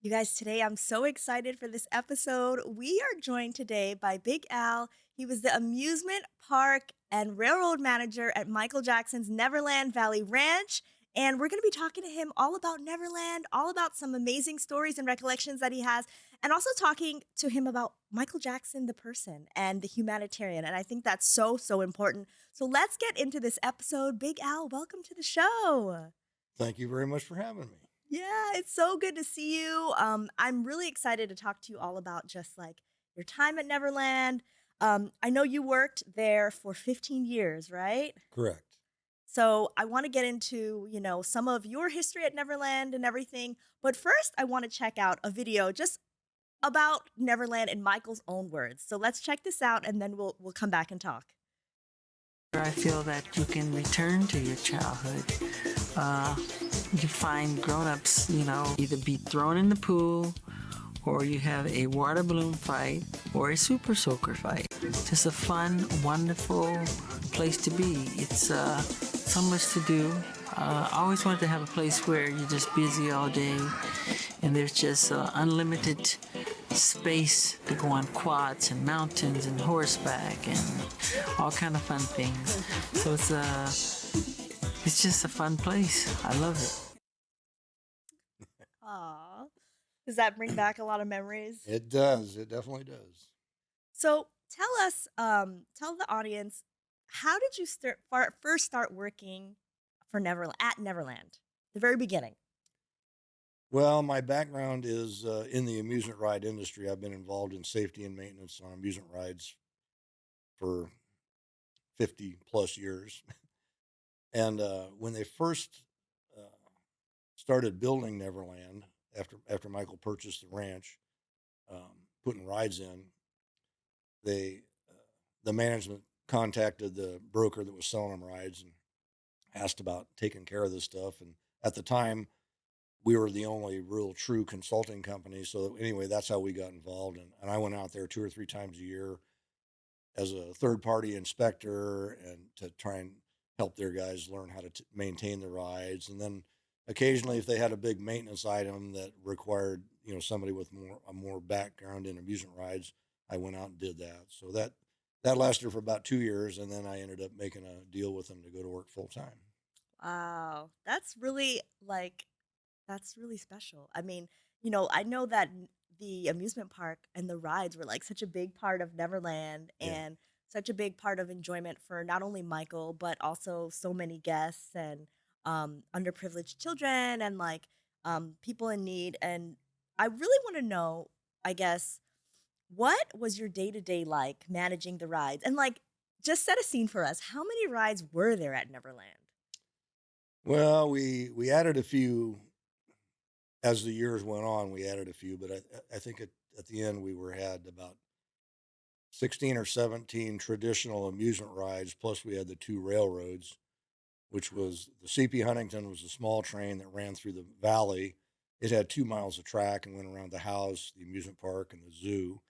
You guys, today I'm so excited for this episode. We are joined today by Big Al. He was the amusement park and railroad manager at Michael Jackson's Neverland Valley Ranch. And we're going to be talking to him all about Neverland, all about some amazing stories and recollections that he has, and also talking to him about Michael Jackson, the person, and the humanitarian. And I think that's so, so important. So let's get into this episode. Big Al, welcome to the show. Thank you very much for having me. Yeah, it's so good to see you. I'm really excited to talk to you all about just like your time at Neverland. I know you worked there for 15 years, right? Correct. So I want to get into, some of your history at Neverland and everything. But first, I want to check out a video just about Neverland in Michael's own words. So let's check this out and then we'll come back and talk. I feel that you can return to your childhood. You find grown-ups, either be thrown in the pool, or you have a water balloon fight, or a super soaker fight. Just a fun, wonderful place to be. It's so much to do. I always wanted to have a place where you're just busy all day, and there's just unlimited space to go on quads and mountains and horseback and all kind of fun things. So it's just a fun place. I love it. Aw. Does that bring back a lot of memories? It does. It definitely does. So tell the audience, how did you first start working for Neverland at Neverland? The very beginning. Well, my background is in the amusement ride industry. I've been involved in safety and maintenance on amusement rides for 50 plus years. And when they first uh, started building Neverland, after Michael purchased the ranch, putting rides in, they the management contacted the broker that was selling them rides and asked about taking care of this stuff. And at the time, we were the only real true consulting company. So anyway, that's how we got involved. And I went out there 2 or 3 times a year as a third party inspector and to try and help their guys learn how to maintain the rides. And then occasionally, if they had a big maintenance item that required, somebody with more background in amusement rides, I went out and did that. So that lasted for about 2 years, and then I ended up making a deal with them to go to work full time. Wow. That's really special. I mean, I know that the amusement park and the rides were like such a big part of Neverland Yeah. and such a big part of enjoyment for not only Michael, but also so many guests and underprivileged children and like people in need. And I really want to know, I guess, what was your day to day like managing the rides? And like, just set a scene for us. How many rides were there at Neverland? Well, we added a few as the years went on. We added a few, but I think at the end had about 16 or 17 traditional amusement rides. Plus, we had the two railroads, which was the CP Huntington was a small train that ran through the valley. It had 2 miles of track and went around the house, the amusement park, and the zoo.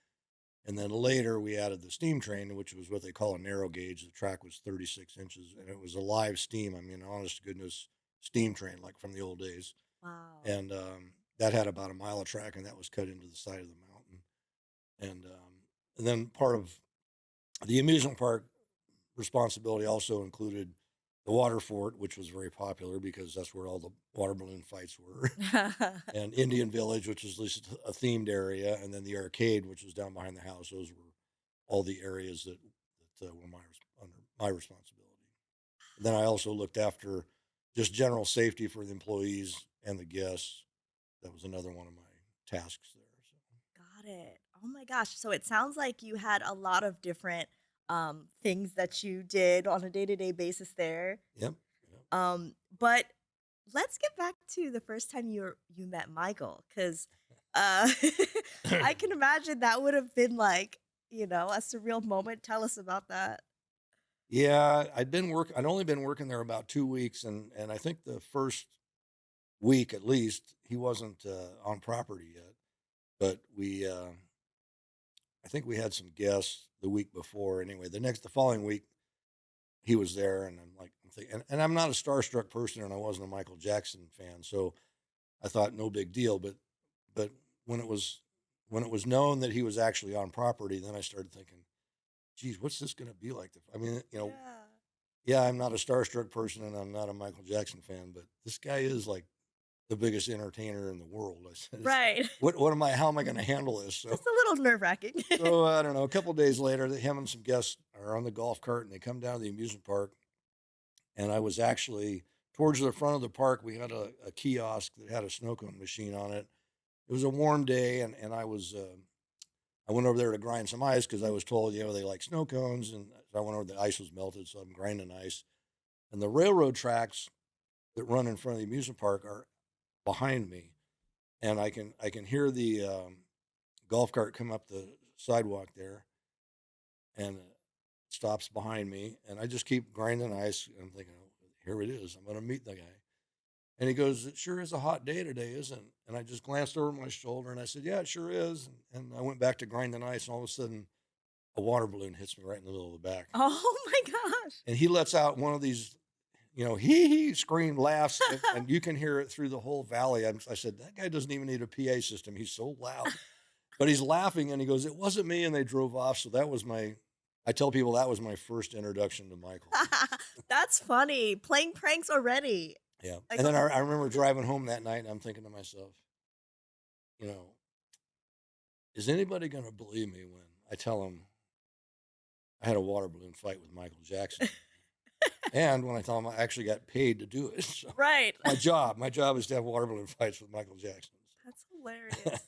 And then later we added the steam train, which was what they call a narrow gauge. The track was 36 inches and it was a live steam. I mean, honest to goodness, steam train, like from the old days. Wow. And that had about a mile of track and that was cut into the side of the mountain. And then part of the amusement park responsibility also included the water fort, which was very popular because that's where all the water balloon fights were, and Indian Village, which is at least a themed area, and then the arcade, which was down behind the house. Those were all the areas that were under my responsibility. And then I also looked after just general safety for the employees and the guests. That was another one of my tasks there. So, Got it. Oh my gosh. So it sounds like you had a lot of different things that you did on a day-to-day basis there. yep, But let's get back to the first time you met Michael cuz uh yep. I can imagine that would have been like, a surreal moment. Tell us about that. Yeah, I'd only been working there about 2 weeks, and I think the first week at least he wasn't on property yet. But I think we had some guests the week before. Anyway, the following week he was there, and I'm thinking, and I'm not a starstruck person, and I wasn't a Michael Jackson fan, so I thought no big deal. But when it was known that he was actually on property, then I started thinking, geez, what's this going to be like? I mean, Yeah. yeah, I'm not a starstruck person and I'm not a Michael Jackson fan, but this guy is like the biggest entertainer in the world. I said, Right. how am I going to handle this? So, Just a little nerve-wracking. I don't know. A couple of days later, him and some guests are on the golf cart and they come down to the amusement park. And I was actually towards the front of the park. We had a kiosk that had a snow cone machine on it. It was a warm day, and I went over there to grind some ice because I was told, they like snow cones, and so I went over. The ice was melted, so I'm grinding ice. And the railroad tracks that run in front of the amusement park are behind me, and I can hear the golf cart come up the sidewalk there, and it stops behind me, and I just keep grinding ice. And I'm thinking, oh, here it is. I'm going to meet the guy. And he goes, "It sure is a hot day today, isn't it?" And I just glanced over my shoulder and I said, "Yeah, it sure is." And I went back to grinding ice, and all of a sudden, a water balloon hits me right in the middle of the back. Oh my gosh. And he lets out one of these, hee scream laughs, and you can hear it through the whole valley. I said, that guy doesn't even need a PA system. He's so loud. But he's laughing, and he goes, "It wasn't me." And they drove off. So I tell people that was my first introduction to Michael. That's funny. Playing pranks already. Yeah. Like, And then I remember driving home that night, and I'm thinking to myself, you know, is anybody going to believe me when I tell them I had a water balloon fight with Michael Jackson? And when I tell them I actually got paid to do it. So right. my job is to have water balloon fights with Michael Jackson. That's hilarious.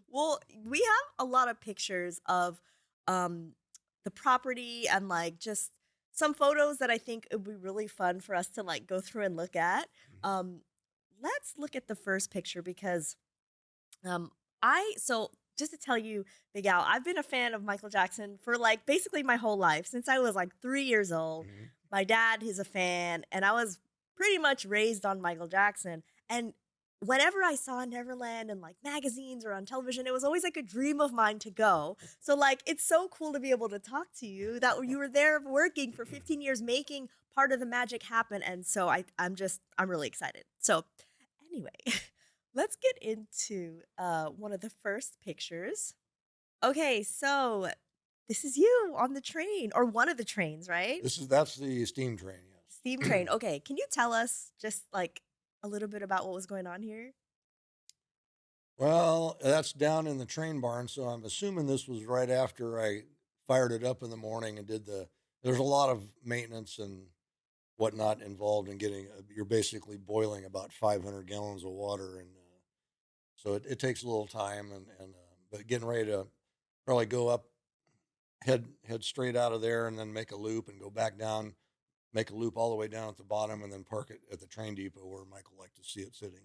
Well, we have a lot of pictures of the property and like just some photos that I think it would be really fun for us to like go through and look at. Um, let's look at the first picture because um, so just to tell you, Big Al, I've been a fan of Michael Jackson for like basically my whole life since I was like 3 years old. Mhm. My dad is a fan, and I was pretty much raised on Michael Jackson. And whenever I saw Neverland in like magazines or on television, it was always like a dream of mine to go. So like it's so cool to be able to talk to you that you were there working for 15 years making part of the magic happen. And so I'm really excited. So anyway, let's get into one of the first pictures. Okay, so this is you on the train or one of the trains, right? That's the steam train, Steam yes. train. Okay, can you tell us just like a little bit about what was going on here? Well, that's down in the train barn, so I'm assuming this was right after I fired it up in the morning and there's a lot of maintenance and whatnot involved in getting, you're basically boiling about 500 gallons of water. And so it takes a little time but getting ready to probably go up, head straight out of there and then make a loop and go back down, make a loop all the way down at the bottom and then park it at the train depot where Michael liked to see it sitting.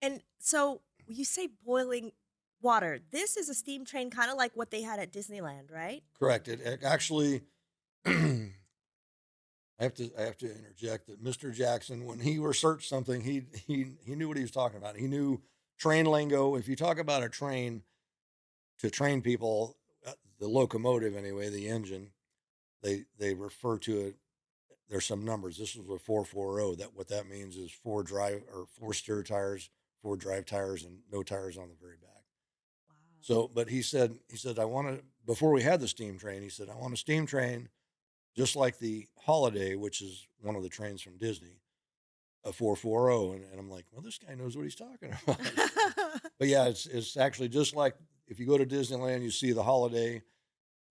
And so when you say boiling water, this is a steam train, kind of like what they had at Disneyland, right? Correct. It actually, I have to interject that Mr. Jackson, when he researched something, he knew what he was talking about. He knew train lingo. If you talk about a train, to train people, the locomotive anyway, the engine, they refer to it. There's some numbers. This was a 440. What that means is four steer tires, four drive tires, and no tires on the very back. Wow. So, but he said I want to. Before we had the steam train, he said I want a steam train, just like the Holiday, which is one of the trains from Disney, a 440. And I'm like, well, this guy knows what he's talking about. But yeah, it's actually just like if you go to Disneyland, you see the Holiday.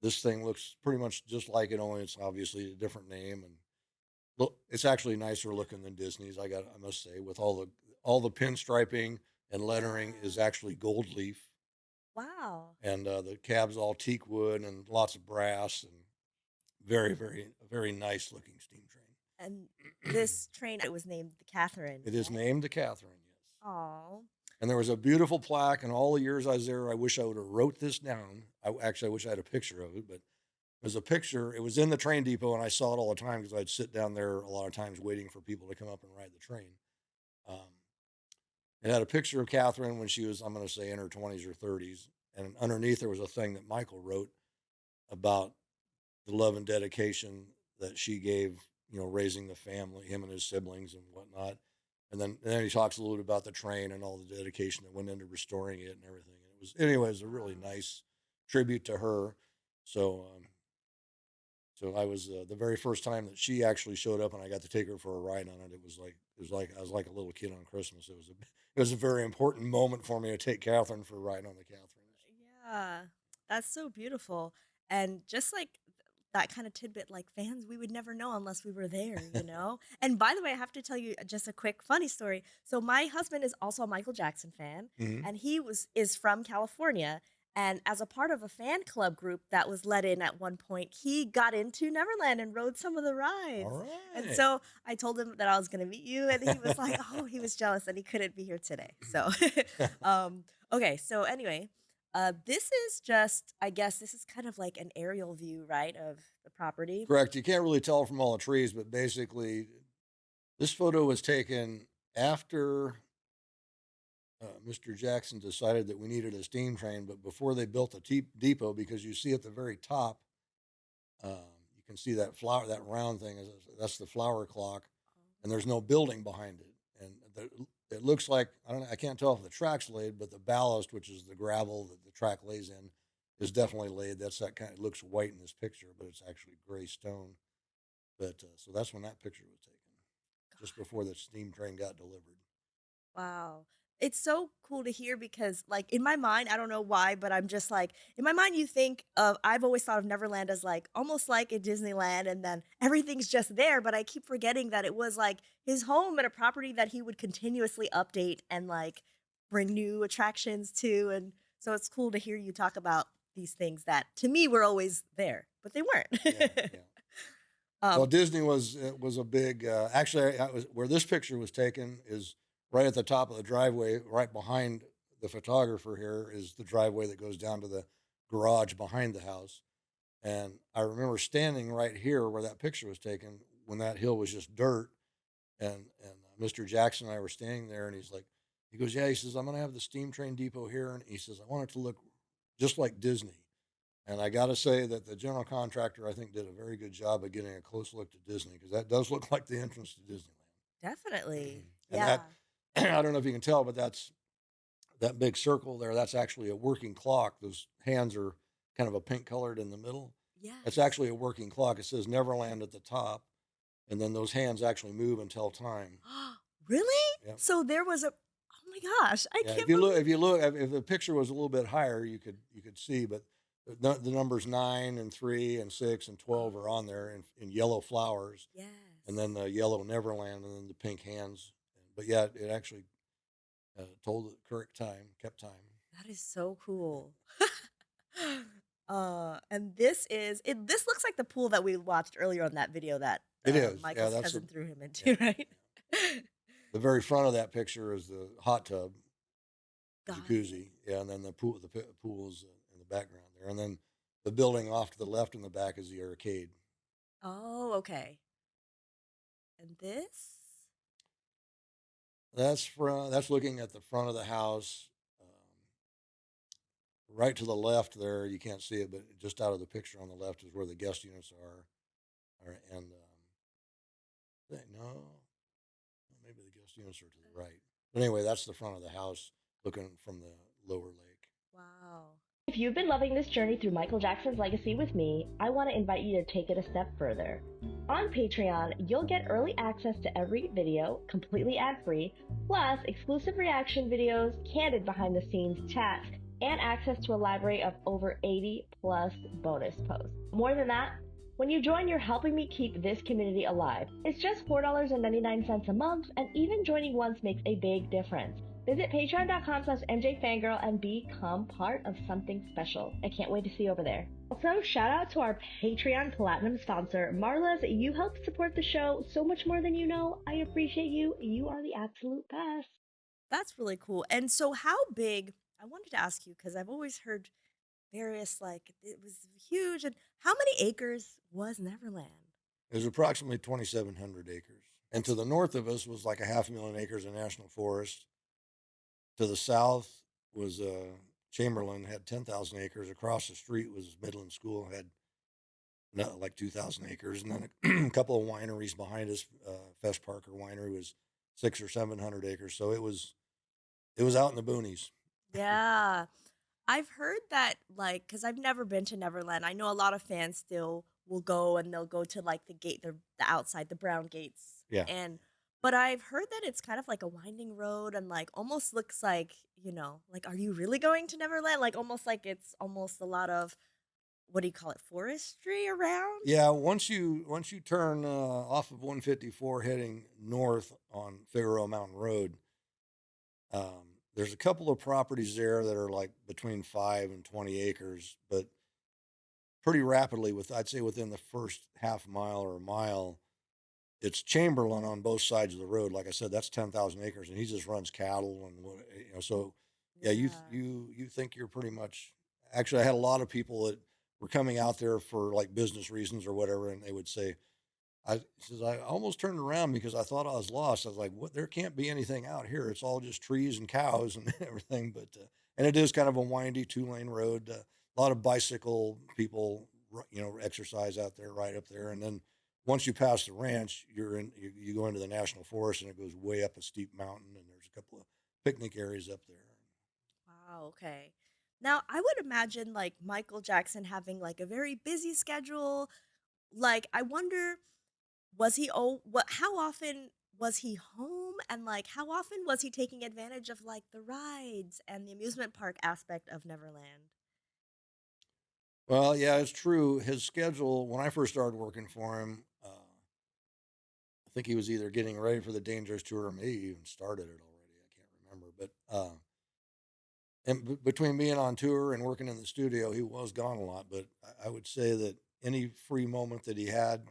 This thing looks pretty much just like it, only it's obviously a different name. And look, it's actually nicer looking than Disney's. I must say, with all the pinstriping and lettering is actually gold leaf, Wow. and the cab's all teak wood and lots of brass, and very, very, very nice looking steam And train. this train, it was named the Catherine. It is named the Katherine, yes. Oh. And there was a beautiful plaque, and all the years I was there, I wish I would have wrote this down. I wish I had a picture of it, but there's a picture. It was in the train depot, and I saw it all the time because I'd sit down there a lot of times waiting for people to come up and ride the train. Um, it had a picture of Catherine when she was, I'm going to say, in her 20s or 30s, and underneath there was a thing that Michael wrote about the love and dedication that she gave, raising the family, him and his siblings and whatnot. And then he talks a little bit about the train and all the dedication that went into restoring it and everything. And it was, anyways, a really nice tribute to her. So, so I was the very first time that she actually showed up, and I got to take her for a ride on it. It was like I was like a little kid on Christmas. It was a very important moment for me to take Catherine for a ride on the Catherines. Yeah, that's so beautiful. And just like that kind of tidbit, like fans, we would never know unless we were there, you know? And by the way, I have to tell you just a quick funny story. So my husband is also a Michael Jackson fan, Hmm. and is from California. And as a part of a fan club group that was let in at one point, he got into Neverland and rode some of the All rides. And right. so I told him that I was going to meet you, and he was like, "Oh, he was jealous that he couldn't be here today." So, okay. So anyway, this is just, I guess, this is kind of like an aerial view, right, of the property. Correct. You can't really tell from all the trees, but basically, this photo was taken after Mr. Jackson decided that we needed a steam train, but before they built the depot, because you see at the very top, you can see that flower, that round thing. That's the flower clock, and there's no building behind it. And it looks like, I don't know, I can't tell if the track's laid, but the ballast, which is the gravel that the track lays in, is definitely laid. That's that kind. It looks white in this picture, but it's actually gray stone. But so that's when that picture was taken, just before the steam train got delivered. Wow. It's so cool to hear because, like, in my mind, I don't know why, but I'm just like, in my mind, you think of, I've always thought of Neverland as like almost like a Disneyland and then everything's just there. But I keep forgetting that it was like his home and a property that he would continuously update and like bring new attractions to. And so it's cool to hear you talk about these things that to me were always there, but they Yeah, weren't. yeah. Well, um, Disney was a big. Actually, where this picture was taken is right at the top of the driveway, right behind the photographer. Here is the driveway that goes down to the garage behind the house. And I remember standing right here where that picture was taken when that hill was just dirt. And Mr. Jackson and I were standing there, and he goes, yeah. He says, I'm going to have the steam train depot here, and he says, I want it to look just like Disney. And I got to say that the general contractor, I think, did a very good job of getting a close look to Disney, because that does look like the entrance to Disneyland. Definitely. And Yeah. that, I don't know if you can tell, but that big circle there. That's actually a working clock. Those hands are kind of a pink colored in the middle. It's Yes. actually a working clock. It says Neverland at the top, and then those hands actually move and tell time. Really? Yep. So there was a, oh my gosh, I Yeah. can't believe. If you look, if the picture was a little bit higher, you could see, but the numbers 9 and 3 and 6 and 12 are on there in yellow flowers, and Yes. then the yellow Neverland, and then the pink hands. But yeah, it actually told the correct time, kept time. That is so cool. And this is it. This looks like the pool that we watched earlier on that video that It is. Yeah, Michael's that's a cousin threw him yeah, into, right? the very front of that picture is the hot tub, Got it. jacuzzi. Yeah, and then the pool is in the background there, and then the building off to the left in the back is the arcade. Oh, okay. And this? That's looking at the front of the house. Right to the left there, you can't see it, but just out of the picture on the left is where the guest units are. All right, and no, maybe the guest units are to the right. But anyway, that's the front of the house looking from the lower lake. Wow. If you've been loving this journey through Michael Jackson's legacy with me, I want to invite you to take it a step further. On Patreon, you'll get early access to every video, completely ad-free, plus exclusive reaction videos, candid behind-the-scenes chats, and access to a library of over 80 plus bonus posts. More than that, when you join, you're helping me keep this community alive. It's just $4.99 a month, and even joining once makes a big difference. Visit patreon.com/MJFangirl and become part of something special. I can't wait to see you over there. Also, shout out to our Patreon Platinum sponsor, Marla's. You help support the show so much more than you know. I appreciate you. You are the absolute best. That's really cool. And so how big, I wanted to ask you because I've always heard various like it was huge, and how many acres was Neverland? It was approximately 2,700 acres, and to the north of us was like a 500,000 acres of national forest. To the south was Chamberlain, had 10,000 acres. Across the street was Midland School, had like 2,000 acres, and then a couple of wineries behind us. Fest Parker Winery was 600 or 700 acres. So it was out in the boonies. Yeah. I've heard that, like, because I've never been to Neverland. I know a lot of fans still will go and they'll go to like the gate, the outside, the brown gates. Yeah. And but I've heard that it's kind of like a winding road and like almost looks like, like are you really going to Neverland? Like almost like it's almost a lot of what do you call it, forestry around? Yeah, once you turn off of 154 heading north on Figueroa Mountain Road, there's a couple of properties there that are like between 5 and 20 acres, but pretty rapidly, with I'd say within the first half mile or a mile, it's Chamberlain on both sides of the road. Like I said, that's 10,000 acres, and he just runs cattle and so yeah, Yeah. you think you're pretty much. Actually, I had a lot of people that were coming out there for like business reasons or whatever, and they would say, he says, I almost turned around because I thought I was lost. I was like, what? There can't be anything out here. It's all just trees and cows and everything. But, and it is kind of a windy 2-lane road. A lot of bicycle people, exercise out there, right up there. And then once you pass the ranch, you go into the national forest and it goes way up a steep mountain. And there's a couple of picnic areas up there. Wow, okay. Now, I would imagine like Michael Jackson having like a very busy schedule. Like I wonder, was he what how often was he home and like how often was he taking advantage of like the rides and the amusement park aspect of Neverland? Well, yeah, it's true. His schedule, when I first started working for him, I think he was either getting ready for the Dangerous tour or maybe even started it already. I can't remember. But and between being on tour and working in the studio, he was gone a lot. But I would say that any free moment that he had,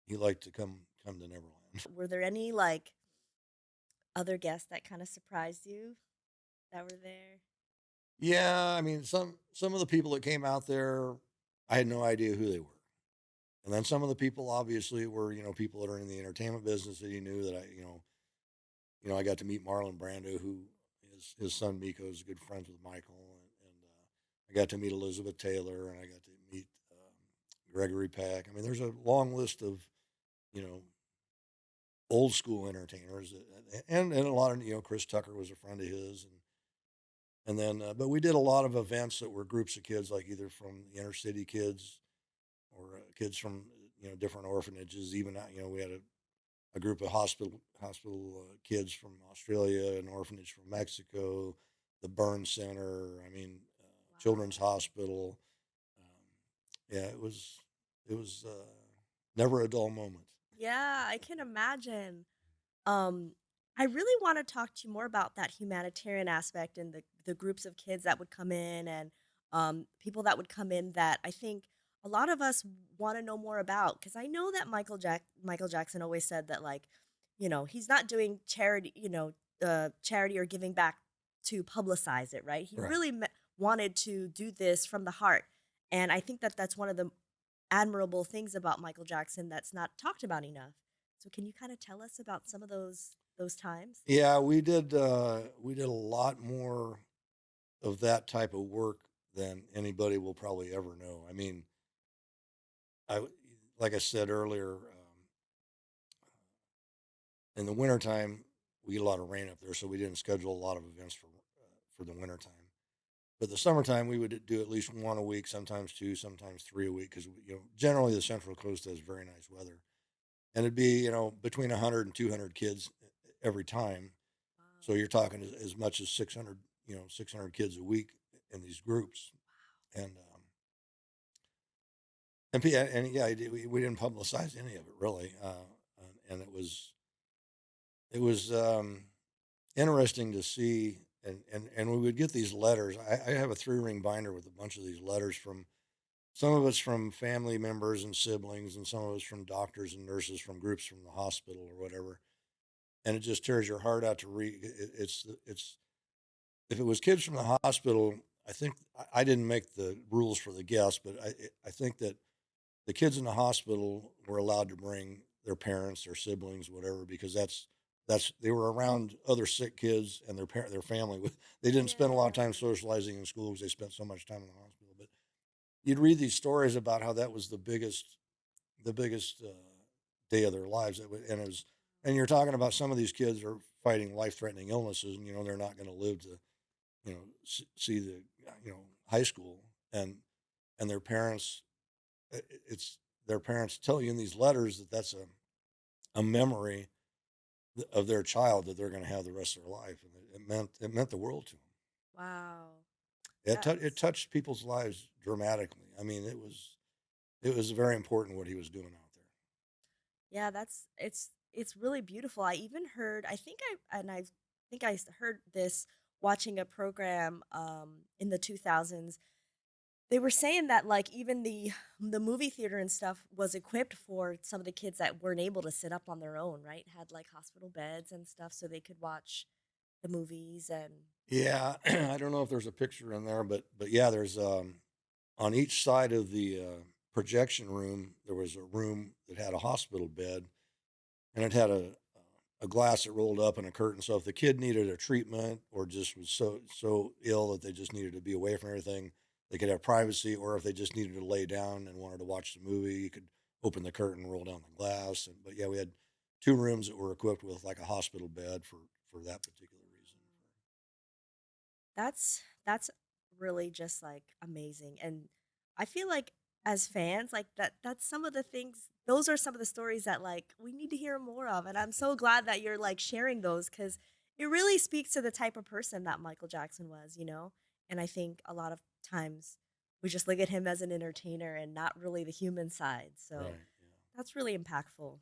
he liked to come to Neverland. Were there any like other guests that kind of surprised you that were there? Yeah, I mean, some of the people that came out there, I had no idea who they were. And then some of the people obviously were, people that are in the entertainment business that he knew that I got to meet Marlon Brando, who his son Miko is good friends with Michael, and I got to meet Elizabeth Taylor, and I got to meet Gregory Peck. I mean, there's a long list of you know old school entertainers, and a lot of Chris Tucker was a friend of his, and then but we did a lot of events that were groups of kids, like either from the inner city kids or kids from different orphanages. Even we had a group of hospital kids from Australia, an orphanage from Mexico, the burn center. I mean, Children's Wow. Hospital. Yeah, it was never a dull moment. Yeah, I can imagine. Um, I really want to talk to you more about that humanitarian aspect and the groups of kids that would come in and people that would come in that I think a lot of us want to know more about because I know that Michael Jackson always said that like, he's not doing charity, charity or giving back to publicize it, right? He Right. really wanted to do this from the heart, and I think that that's one of the admirable things about Michael Jackson that's not talked about enough. So can you kind of tell us about some of those times? Yeah, we did a lot more of that type of work than anybody will probably ever know. I mean, like I said earlier, in the wintertime, we get a lot of rain up there, so we didn't schedule a lot of events for the wintertime. But the summertime, we would do at least one a week, sometimes two, sometimes three a week, because generally the Central Coast has very nice weather, and it'd be between 100 and 200 kids every time. Wow. So you're talking as much as 600, 600 kids a week in these groups, and and yeah, we didn't publicize any of it really, and it was interesting to see, and we would get these letters. I have a 3-ring binder with a bunch of these letters from some of it's from family members and siblings, and some of it's from doctors and nurses from groups from the hospital or whatever. And it just tears your heart out to read. It's if it was kids from the hospital, I think I didn't make the rules for the guests, but I think that the kids in the hospital were allowed to bring their parents, their siblings, whatever, because that's they were around other sick kids and their family. They didn't spend a lot of time Yeah. socializing in school because they spent so much time in the hospital. But you'd read these stories about how that was the biggest day of their lives, and it was And you're talking about some of these kids are fighting life-threatening illnesses, and they're not going to live to see the high school, and their parents, it's their parents tell you in these letters that that's a memory of their child that they're going to have the rest of their life, and it meant the world to them. Wow. It That's touched people's lives dramatically. I mean, it was very important what he was doing out there. Yeah, it's really beautiful. I even heard, I think heard this watching a program in the 2000s. They were saying that like even the movie theater and stuff was equipped for some of the kids that weren't able to sit up on their own, right? Had like hospital beds and stuff so they could watch the movies and Yeah, I don't know if there's a picture in there, but yeah, there's on each side of the projection room there was a room that had a hospital bed, and it had a glass that rolled up and a curtain. So if the kid needed a treatment or just was so ill that they just needed to be away from everything, they could have privacy. Or if they just needed to lay down and wanted to watch the movie, you could open the curtain, roll down the glass. But yeah, we had two rooms that were equipped with like a hospital bed for that particular reason. that's really just like amazing. And I feel like as fans, like that's some of the things, those are some of the stories that like we need to hear more of. And I'm so glad that you're like sharing those cuz it really speaks to the type of person that Michael Jackson was, you know? And I think a lot of times we just look at him as an entertainer and not really the human side. So Right. Yeah. that's really impactful.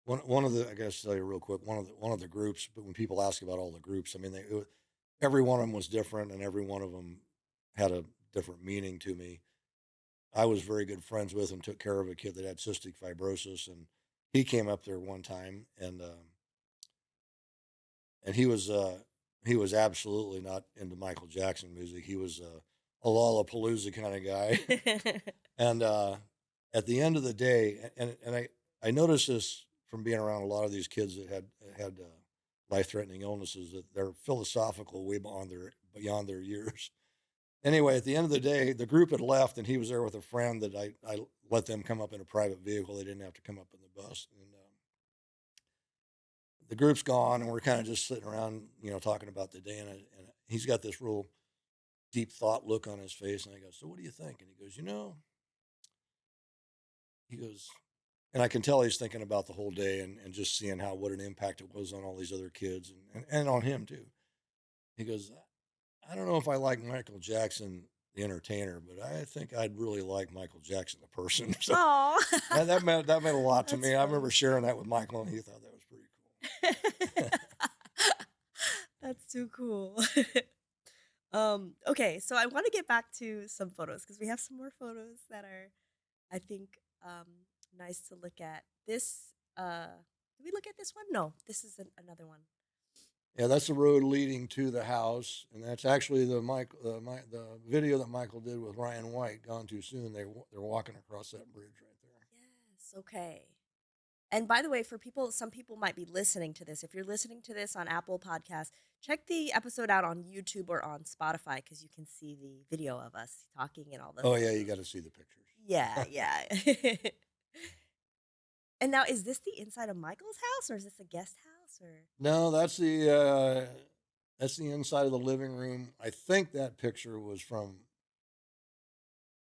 One of the, I guess, tell you real quick, one of the groups. But when people ask about all the groups, I mean, every one of them was different, and every one of them had a different meaning to me. I was very good friends with and took care of a kid that had cystic fibrosis, and he came up there one time, and he was absolutely not into Michael Jackson music. He was a Lollapalooza kind of guy, and at the end of the day, and I noticed this from being around a lot of these kids that had life threatening illnesses, that they're philosophical way beyond their years. Anyway, at the end of the day, the group had left, and he was there with a friend that I let them come up in a private vehicle. They didn't have to come up in the bus. And the group's gone, and we're kind of just sitting around, talking about the day. And he's got this real deep thought look on his face. And I go, "So what do you think?" And he goes, he goes, and I can tell he's thinking about the whole day, and just seeing what an impact it was on all these other kids, and on him too. He goes, "I don't know if I like Michael Jackson, the entertainer, but I think I'd really like Michael Jackson, the person." So Oh, that meant a lot to that's me. I remember funny. sharing that with Michael, and he thought that was pretty cool. That's too cool. Okay, so I want to get back to some photos because we have some more photos that are, I think, nice to look at. This, did we look at this one? No, this is another one. Yeah, that's the road leading to the house, and that's actually the video that Michael did with Ryan White. Gone Too Soon. They're walking across that bridge right there. Yes, okay. And by the way, for people, some people might be listening to this. If you're listening to this on Apple Podcasts, check the episode out on YouTube or on Spotify because you can see the video of us talking and all the Oh yeah, you photos. got to see the pictures. Yeah, yeah. And now, is this the inside of Michael's house, or is this a guest house, or? No, that's the inside of the living room. I think that picture was from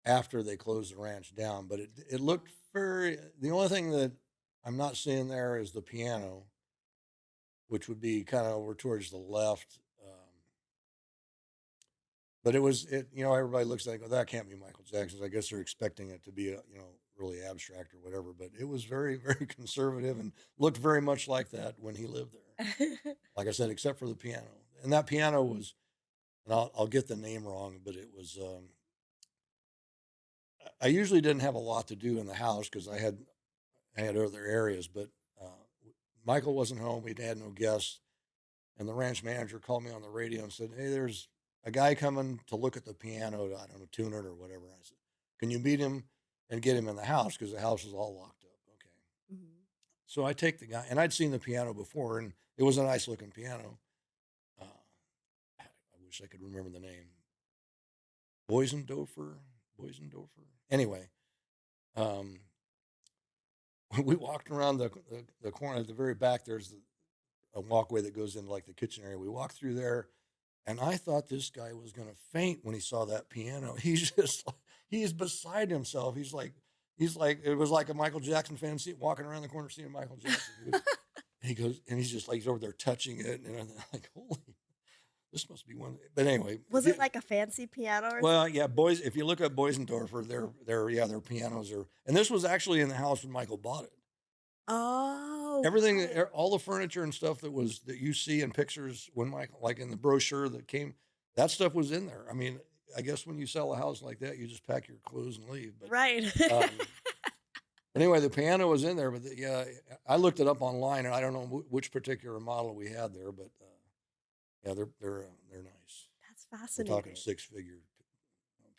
after they closed the ranch down, but it looked very. The only thing that I'm not seeing there is the piano, which would be kind of over towards the left. But everybody looks like, oh, that can't be Michael Jackson's. I guess they're expecting it to be really abstract or whatever. But it was very, very conservative and looked very much like that when he lived there. Like I said, except for the piano. And that piano was, and I'll get the name wrong, but it was, I usually didn't have a lot to do in the house because I had other areas, but Michael wasn't home. We'd had no guests. And the ranch manager called me on the radio and said, "Hey, there's a guy coming to look at the piano to, I don't know, tune it or whatever." I said, "Can you meet him and get him in the house? Because the house is all locked up." Okay. Mhm. So I take the guy, and I'd seen the piano before, and it was a nice looking piano. Uh, I wish I could remember the name. Boysendorfer. Anyway, um, when we walked around the corner at the very back, there's a walkway that goes into like the kitchen area. We walked through there, and I thought this guy was going to faint when he saw that piano. He's just he's beside himself. He's like it was like a Michael Jackson fan walking around the corner seeing Michael Jackson. He goes and he's just like he's over there touching it, and I'm like, holy, this must be one. But anyway, Was it like a fancy piano or well, yeah, boys. If you look up Boysendorfer, their pianos are, and this was actually in the house when Michael bought it. Oh, Everything, got it. all the furniture and stuff that you see in pictures when Michael, like in the brochure that came, that stuff was in there. I mean, I guess when you sell a house like that, you just pack your clothes and leave. But Right. anyway, the piano was in there. But yeah, I looked it up online, and I don't know which particular model we had there, but yeah, they're nice. That's We're talking fascinating. 6-figure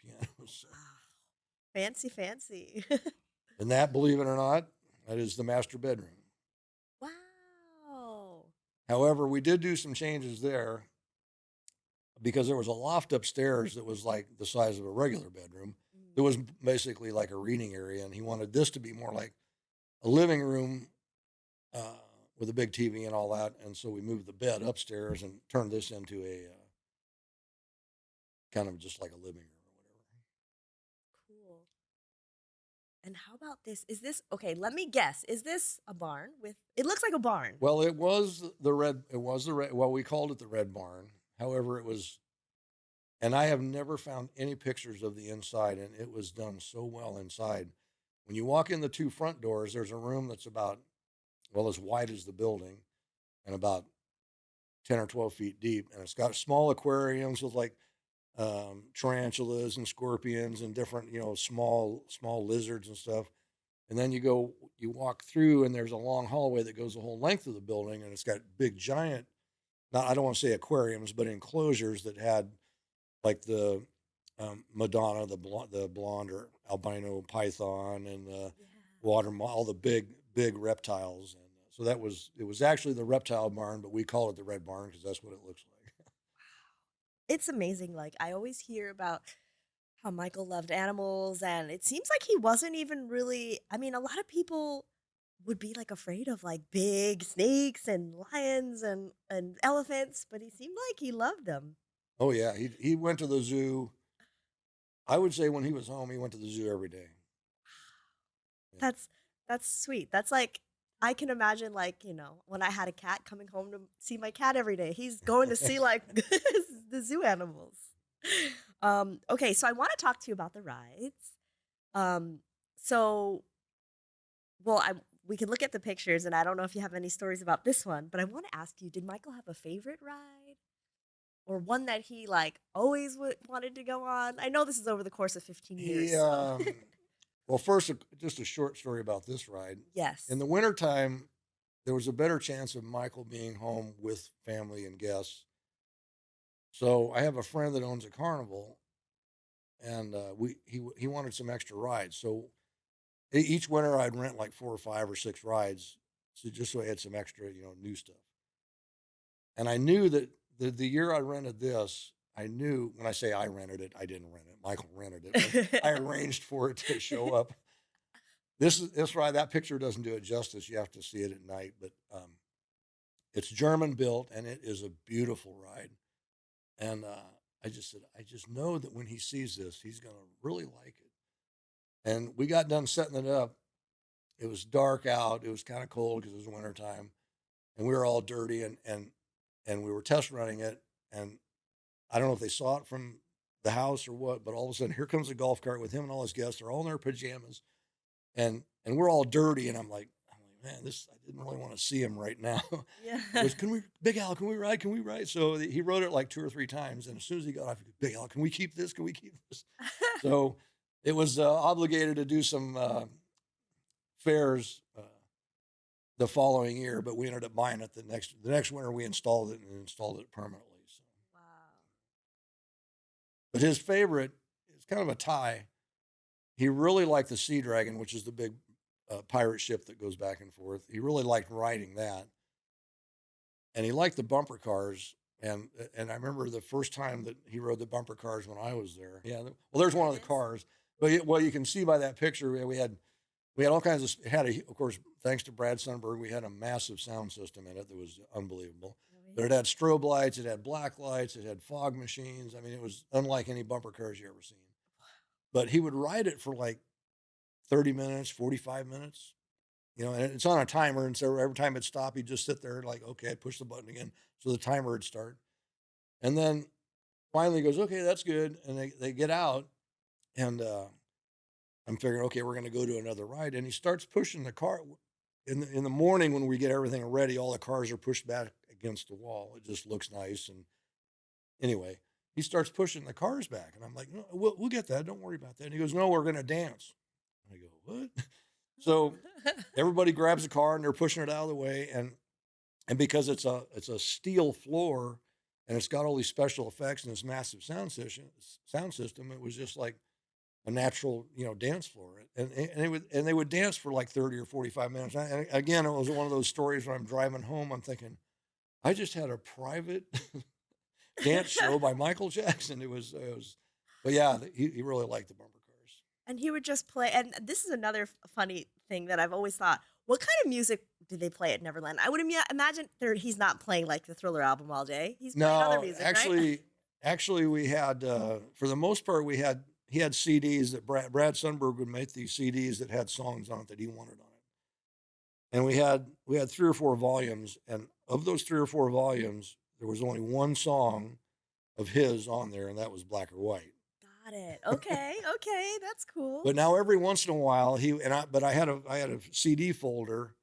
pianos. So. Wow. Fancy. And that, believe it or not, that is the master bedroom. Wow. However, we did do some changes there because there was a loft upstairs that was like the size of a regular bedroom. There was basically like a reading area, and he wanted this to be more like a living room with a big TV and all that. And so we moved the bed upstairs and turned this into a kind of just like a living room or whatever. Cool. And how about this? Is this okay? Let me guess. Is this a barn with? It looks like a barn. Well, it was the red. It was the red. Well, we called it the Red Barn. However, it was, and I have never found any pictures of the inside, and it was done so well inside. When you walk in the two front doors, there's a room that's about, well, as wide as the building, and about 10 or 12 feet deep, and it's got small aquariums with like tarantulas and scorpions and different, small lizards and stuff. And then you walk through, and there's a long hallway that goes the whole length of the building, and it's got big giant, not I don't want to say aquariums, but enclosures that had like the Madonna, the blonde or albino python, and the water, all the big reptiles. And so it was actually the reptile barn, but we call it the Red Barn because that's what it looks like. It's amazing. Like I always hear about how Michael loved animals, and it seems like he wasn't even really. I mean, a lot of people would be like afraid of like big snakes and lions and elephants, but he seemed like he loved them. Oh yeah, he went to the zoo. I would say when he was home, he went to the zoo every day. Yeah. That's sweet. That's like I can imagine like, when I had a cat coming home to see my cat every day. He's going to see like the zoo animals. Okay, so I want to talk to you about the rides. Um so we can look at the pictures, and I don't know if you have any stories about this one, but I want to ask you, did Michael have a favorite ride? Or one that he like always wanted to go on? I know this is over the course of 15 years. He well, first, just a short story about this ride. Yes. In the wintertime, there was a better chance of Michael being home with family and guests. So I have a friend that owns a carnival, and he wanted some extra rides. So each winter I'd rent like 4 or 5 or 6 rides, so just so I had some extra, new stuff. And I knew that the year I rented this, I knew when I say I rented it, I didn't rent it. Michael rented it. But I arranged for it to show up. This ride, that picture doesn't do it justice. You have to see it at night, but it's German built, and it is a beautiful ride. And I just said, I just know that when he sees this, he's going to really like it. And we got done setting it up. It was dark out. It was kind of cold because it was wintertime, and we were all dirty, and we were test running it. And I don't know if they saw it from the house or what, but all of a sudden, here comes a golf cart with him and all his guests. They're all in their pajamas, and we're all dirty. And I'm like, man, I didn't really want to see him right now. Yeah. He goes, Big Al, can we ride? Can we ride? So he rode it like 2 or 3 times. And as soon as he got off, he goes, Big Al, can we keep this? Can we keep this? So it was obligated to do some fares the following year, but we ended up buying it the next winter. We installed it permanently. So. Wow. But his favorite is kind of a tie. He really liked the Sea Dragon, which is the big pirate ship that goes back and forth. He really liked riding that, and he liked the bumper cars. And I remember the first time that he rode the bumper cars when I was there. Yeah, well, there's one of the cars, but you can see by that picture we had We had all kinds of, of course, thanks to Brad Sundberg, we had a massive sound system in it that was unbelievable. But it had strobe lights, it had black lights, it had fog machines. I mean, it was unlike any bumper cars you ever seen. But he would ride it for like 30 minutes, 45 minutes, and it's on a timer. And so every time it'd stop, he'd just sit there like, okay, I'd push the button again. So the timer would start. And then finally he goes, okay, that's good. And they get out and I'm figuring, okay, we're going to go to another ride. And he starts pushing the car in the morning when we get everything ready, all the cars are pushed back against the wall. It just looks nice. And anyway, he starts pushing the cars back. And I'm like, no, we'll get that. Don't worry about that. And he goes, no, we're going to dance. I go, what? So everybody grabs a car and they're pushing it out of the way. And because it's a steel floor and it's got all these special effects and this massive sound system, it was just like a natural, dance floor. And they would dance for like 30 or 45 minutes. And again, it was one of those stories when I'm driving home, I'm thinking, I just had a private dance show by Michael Jackson. But yeah, he really liked the bumper cars. And he would just play. And this is another funny thing that I've always thought. What kind of music do they play at Neverland? I would imagine he's not playing like the Thriller album all day. He's playing other No, music, right? actually, we had for the most part he had CDs that Brad Sundberg would make these CDs that had songs on it that he wanted on it, and we had 3 or 4 volumes, and of those 3 or 4 volumes, there was only one song of his on there, and that was Black or White. Got it. Okay, okay, that's cool. But now every once in a while I had a CD folder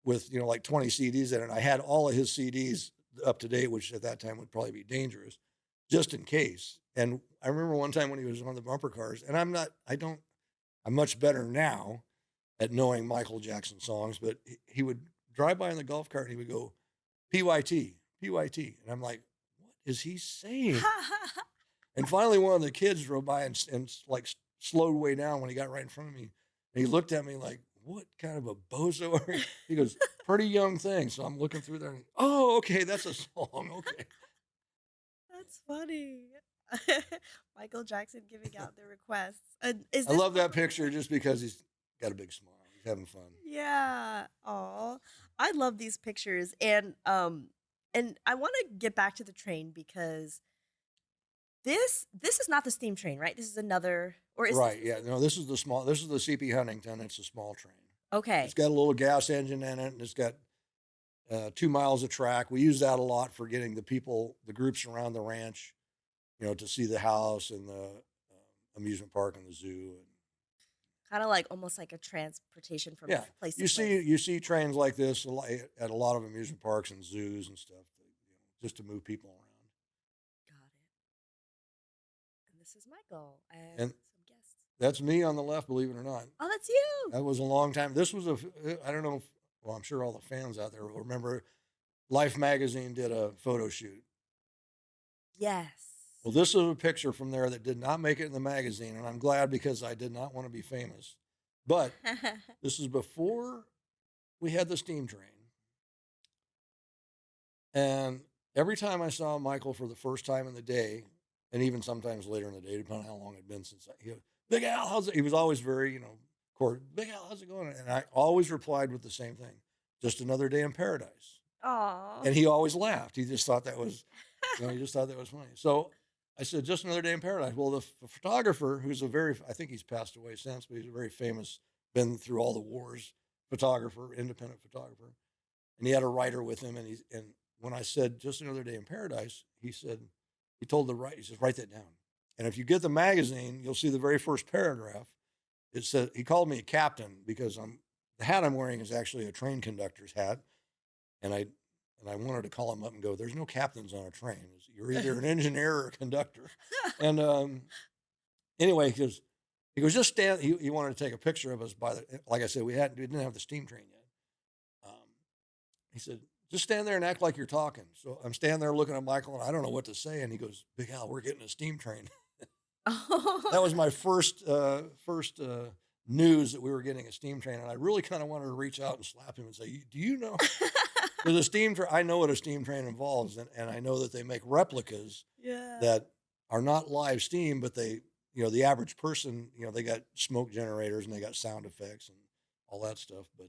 with like 20 CDs in it. I had all of his CDs up to date, which at that time would probably be dangerous, just in case. And I remember one time when he was on the bumper cars, and I'm much better now at knowing Michael Jackson songs, but he would drive by in the golf cart and he would go, PYT, PYT. And I'm like, what is he saying? And finally, one of the kids drove by and like slowed way down when he got right in front of me. And he looked at me like, what kind of a bozo are you? He goes, pretty young thing. So I'm looking through there and, oh, okay, that's a song. Okay. That's funny. Michael Jackson giving out the requests. I love that picture just because he's got a big smile. He's having fun. Yeah. Aw. I love these pictures. And I want to get back to the train because this is not the steam train, right? This is another, or is right? Yeah, no, this is the CP Huntington. It's a small train. Okay. It's got a little gas engine in it, and it's got 2 miles of track. We use that a lot for getting the groups around the ranch, to see the house and the amusement park and the zoo. And kind of like almost like a transportation from yeah, place to you place. you see trains like this at a lot of amusement parks and zoos and stuff, just to move people around. This is Michael and And some guests. that's me on the left, believe it or not. Oh, that's you. That was a long time. This was I don't know, well, I'm sure all the fans out there will remember Life magazine did a photo shoot. Yes. Well, this is a picture from there that did not make it in the magazine, and I'm glad because I did not want to be famous. But this is before we had the steam train. And every time I saw Michael for the first time in the day, and even sometimes later in the day, depending on how long it had been since Big Al, how's it? He was always very, Big Al, how's it going? And I always replied with the same thing, just another day in paradise. Aw. And he always laughed. He just thought that was, he just thought that was funny. So I said, just another day in paradise. Well, the photographer, who's I think he's passed away since, but he's a very famous, been through all the wars, photographer, independent photographer. And he had a writer with him. And when I said, just another day in paradise, he said, he says, write that down. And if you get the magazine, you'll see the very first paragraph. It said, he called me a captain because the hat I'm wearing is actually a train conductor's hat. And I wanted to call him up and go, there's no captains on a train. You're either an engineer or a conductor. And anyway, he goes, just stand. He wanted to take a picture of us like I said, we didn't have the steam train yet. He said, just stand there and act like you're talking. So I'm standing there looking at Michael and I don't know what to say. And he goes, Big Al, we're getting a steam train. That was my first news that we were getting a steam train. And I really kind of wanted to reach out and slap him and say, do you know? Because a steam train, I know what a steam train involves. And I know that they make replicas that are not live steam, but they, the average person, they got smoke generators and they got sound effects. And all that stuff. But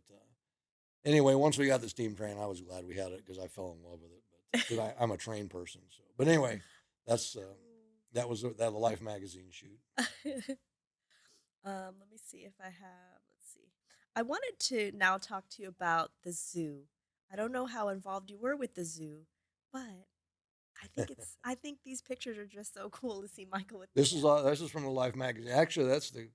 anyway, once we got the steam train, I was glad we had it because I fell in love with it. But because I'm a train person, so. But anyway, that's that was that Life magazine shoot. Let me see if I have. Let's see. I wanted to now talk to you about the zoo. I don't know how involved you were with the zoo, but I think these pictures are just so cool to see Michael with the animals. This is from the Life magazine. Actually, the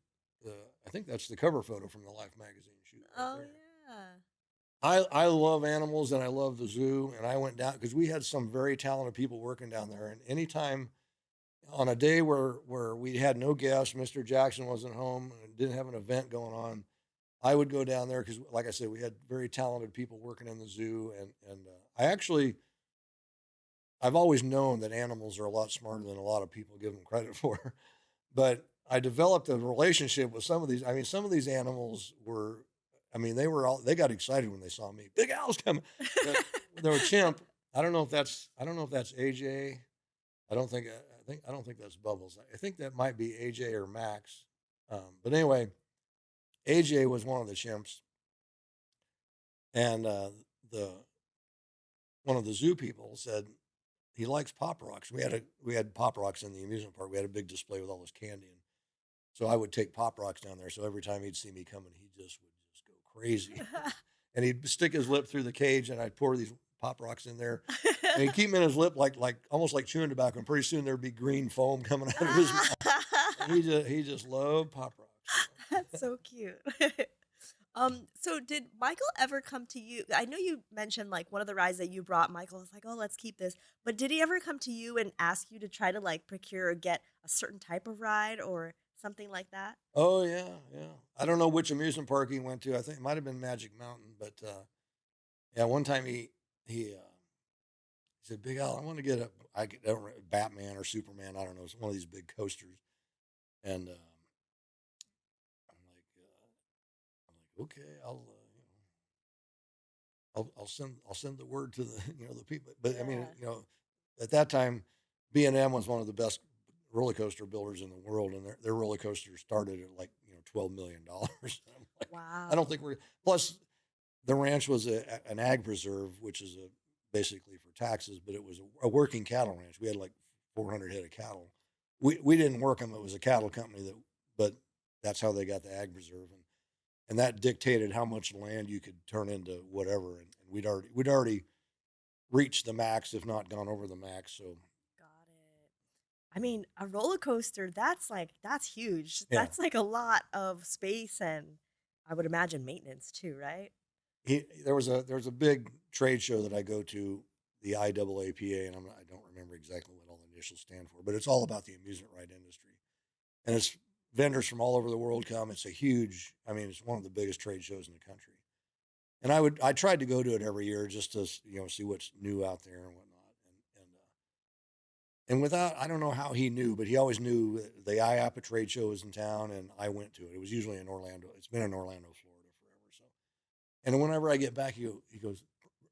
I think that's the cover photo from the Life magazine shoot right Oh there. yeah. I love animals and I love the zoo, and I went down because we had some very talented people working down there. And anytime on a day where we had no guests, Mr. Jackson wasn't home and didn't have an event going on, I would go down there because, like I said, we had very talented people working in the zoo, and I've always known that animals are a lot smarter than a lot of people give them credit for. But I developed a relationship with some of these. I mean, some of these animals were, I mean, they got excited when they saw me. Big Al's coming. The, their chimp. I don't know if that's AJ. I don't think that's Bubbles. I think that might be AJ or Max. But anyway, AJ was one of the chimps, and the one of the zoo people said he likes Pop Rocks. We had Pop Rocks in the amusement park. We had a big display with all this candy, and so I would take Pop Rocks down there. So every time he'd see me coming, he just would just go crazy, and he'd stick his lip through the cage, and I'd pour these Pop Rocks in there, and he'd keep them in his lip like almost like chewing tobacco. And pretty soon there'd be green foam coming out of his mouth. And he just loved Pop Rocks. That's so cute. So did Michael ever come to you? I know you mentioned like one of the rides that you brought, Michael was like, "Oh, let's keep this." But did he ever come to you and ask you to try to like procure or get a certain type of ride or something like that? Oh yeah, yeah. I don't know which amusement park he went to. I think it might have been Magic Mountain, but yeah, one time he said, "Big Al, I want to get I don't Batman or Superman. I don't know. It's one of these big coasters." And I'm like, okay, I'll send the word to the the people. But I mean, Yeah. at that time, B&M was one of the best roller coaster builders in the world, and their roller coaster started at like $12 million. I'm like, I don't Wow. think we're plus the ranch was an ag preserve, which is basically for taxes, but it was a working cattle ranch. We had like 400 head of cattle. We didn't work them; it was a cattle company but that's how they got the ag preserve, and that dictated how much land you could turn into whatever. And we'd already reached the max, if not gone over the max. So Got it. I mean, a roller coaster, that's huge. yeah, That's like a lot of space and I would imagine maintenance too, right? there was a big trade show that I go to, the IAAPA, and I don't remember exactly what all the initials stand for, but it's all about the amusement ride industry, and it's vendors from all over the world come. It's a huge, I mean, it's one of the biggest trade shows in the country. And I tried to go to it every year just to see what's new out there and whatnot. And without, I don't know how he knew, but he always knew the IAPA trade show was in town, and I went to it. It was usually in Orlando. It's been in Orlando, Florida forever. So, and whenever I get back, he goes,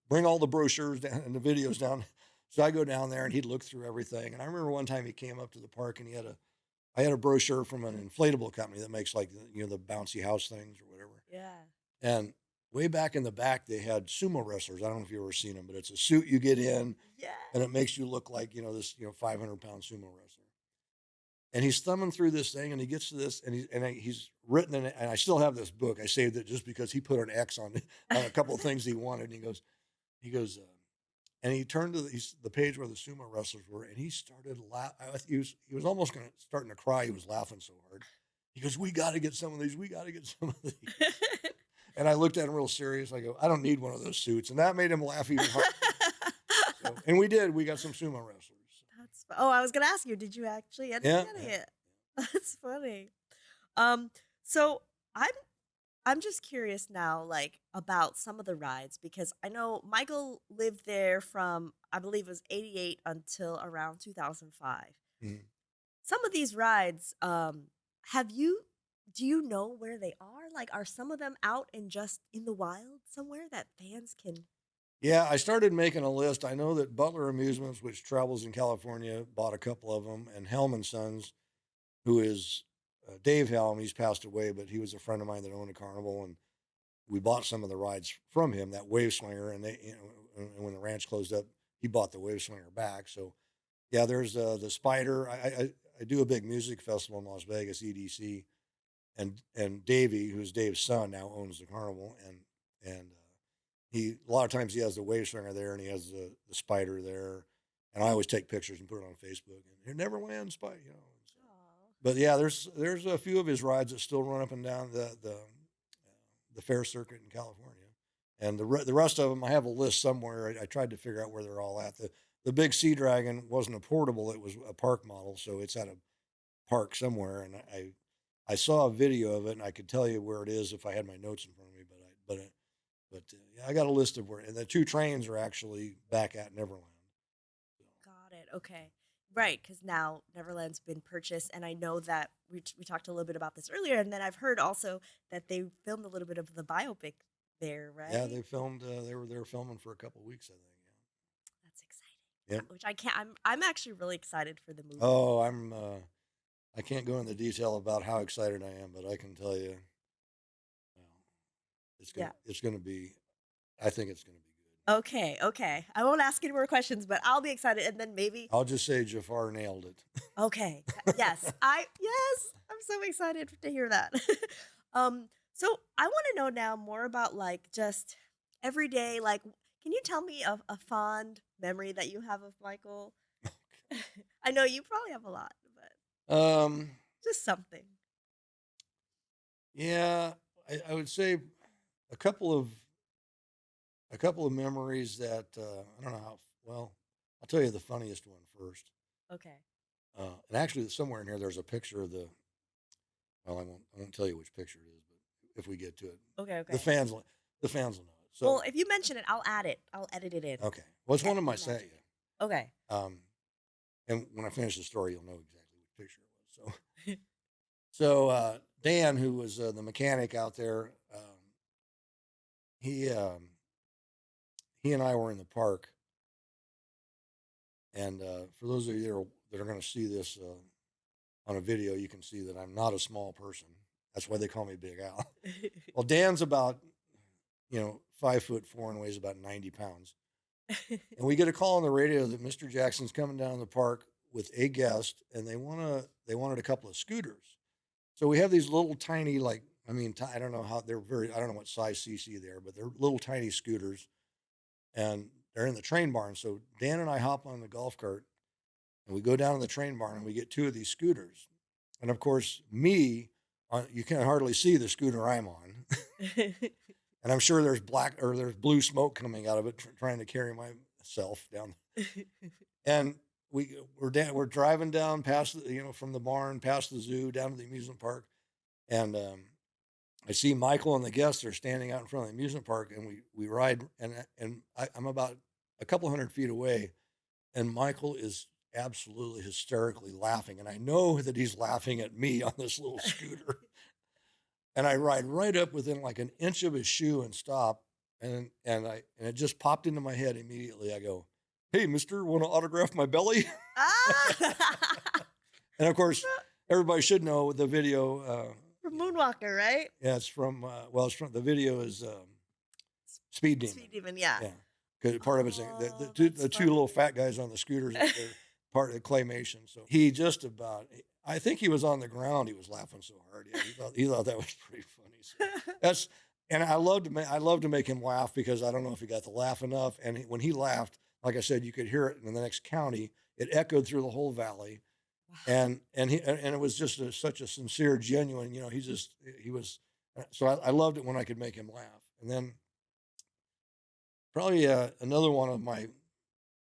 bring all the brochures down and the videos down. So I go down there and he'd look through everything. And I remember one time he came up to the park and I had a brochure from an inflatable company that makes like the bouncy house things or whatever. Yeah. And way back in the back, they had sumo wrestlers. I don't know if you've ever seen them, but it's a suit you get in, and Yes. it makes you look like this 500-pound sumo wrestler. And he's thumbing through this thing, and he gets to this, and he's written in it, and I still have this book. I saved it just because he put an X on on a couple of things he wanted. And he goes, and he turned to the page where the sumo wrestlers were, and he started laughing. He was almost starting to cry. He was laughing so hard. He goes, "We got to get some of these. We got to get some of these." And I looked at him real serious. I go, "I don't need one of those suits," and that made him laugh even harder. So, and we did. We got some sumo wrestlers. Oh, I was gonna ask you, did you actually end up Yeah, getting yeah. it? That's funny. So I'm just curious now, like about some of the rides because I know Michael lived there from I believe it was '88 until around 2005. Mhm. Some of these rides, have you do you know where they are? Like, are some of them out in just in the wild somewhere that fans can? Yeah, I started making a list. I know that Butler Amusements, which travels in California, bought a couple of them, and Helm and Sons, who is Dave Helm. He's passed away, but he was a friend of mine that owned a carnival, we bought some of the rides from him, that wave swinger, and and when the ranch closed up, he bought the wave swinger back. So yeah, there's the Spider. I do a big music festival in Las Vegas, EDC, and Davey, who's Dave's son, now owns the carnival, and he a lot of times he has the wave swinger there, and he has the Spider there, and I always take pictures and put it on Facebook. And here Neverland Spider, you know. So. Aw. But yeah, there's a few of his rides that still run up and down the fair circuit in California, and the rest of them I have a list somewhere. I tried to figure out where they're all at. The big Sea Dragon wasn't a portable; it was a park model, so it's at a park somewhere. And I saw a video of it, and I could tell you where it is if I had my notes in front of me. Yeah, I got a list of where, and the two trains are actually back at Neverland. So, Got it. Okay. Right, because now Neverland's been purchased, and I know that we talked a little bit about this earlier, and then I've heard also that they filmed a little bit of the biopic there, yeah, right? they filmed. They were there filming for a couple of weeks, I think. That's exciting. Yeah. Yep. Which I can't. I'm actually really excited for the movie. Oh, I can't go into detail about how excited I am, but I can tell you, well, Yeah. it's gonna be. I think it's gonna be good. Okay. Okay. I won't ask any more questions, but I'll be excited, and then maybe. I'll just say Jafar nailed it. Okay. Yes. Yes. I'm so excited to hear that. So I want to know now more about like just everyday, like, can you tell me a fond memory that you have of Michael? I know you probably have a lot, but Um, just something. yeah, I would say a couple of a couple of memories that I don't know how well. I'll tell you the funniest one first. Okay. And actually, somewhere in here, there's a picture of the. Well, I won't tell you which picture it is, but if we get to it, Okay. the Okay. fans the fans will know it. Well, So if you mention it, I'll add it. I'll edit it in. okay, well, it's one And of my imagine sent it. you. Okay. And when I finish the story, you'll know exactly which picture it was. So Dan, who was the mechanic out there, he he and I were in the park, and for those of you that are going to see this on a video, you can see that I'm not a small person. That's why they call me Big Al. Well, Dan's about 5'4" and weighs about 90 pounds, and we get a call on the radio that Mr. Jackson's coming down the park with a guest, and they wanted a couple of scooters. So we have these little tiny, like, I mean, I don't know how they're I don't know what size CC they are, but they're little tiny scooters, and they're in the train barn. So Dan and I hop on the golf cart, and we go down to the train barn, and we get two of these scooters. And of course, you can hardly see the scooter I'm on. And I'm sure there's there's blue smoke coming out of it, trying to carry myself down. And we're driving down past from the barn past the zoo down to the amusement park, and I see Michael and the guests are standing out in front of the amusement park, and we ride, and I'm about a couple hundred feet away, and Michael is absolutely hysterically laughing, and I know that he's laughing at me on this little scooter. And I ride right up within like an inch of his shoe and stop, and it just popped into my head immediately. I go, "Hey, mister, want to autograph my belly?" Ah! And of course, everybody should know the video. From Moonwalker, right? Yeah, it's from the video is Speed Demon. Speed Demon, yeah. Yeah, because part of it's Oh, the that's two little fat guys on the scooters. They're part of the claymation. So he just about. I think he was on the ground. He was laughing so hard. Yeah, he thought that was pretty funny. So and I love to make him laugh because I don't know if he got to laugh enough. And when he laughed, like I said, you could hear it in the next county. It echoed through the whole valley, and it was just such a sincere, genuine. He was. So I loved it when I could make him laugh. And then probably another one of my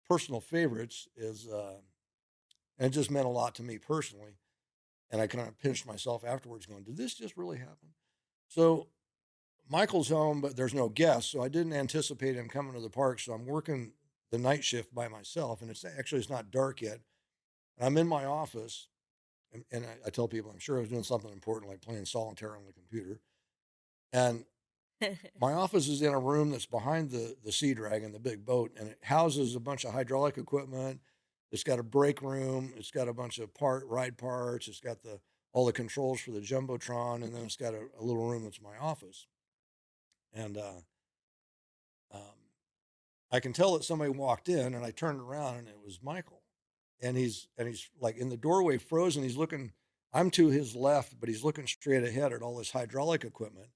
personal favorites is, and it just meant a lot to me personally. And I kind of pinched myself afterwards, going, "Did this just really happen?" So Michael's home, but there's no guests, so I didn't anticipate him coming to the park. So I'm working the night shift by myself, and it's not dark yet. And I'm in my office, and I tell people I'm sure I was doing something important, like playing solitaire on the computer. And my office is in a room that's behind the Sea Dragon, the big boat, and it houses a bunch of hydraulic equipment. It's got a break room. It's got a bunch of ride parts. It's got all the controls for the Jumbotron, and then it's got a little room that's my office. And um, I can tell that somebody walked in, and I turned around, and it was Michael. And he's like in the doorway, frozen. He's looking. I'm to his left, but he's looking straight ahead at all this hydraulic equipment.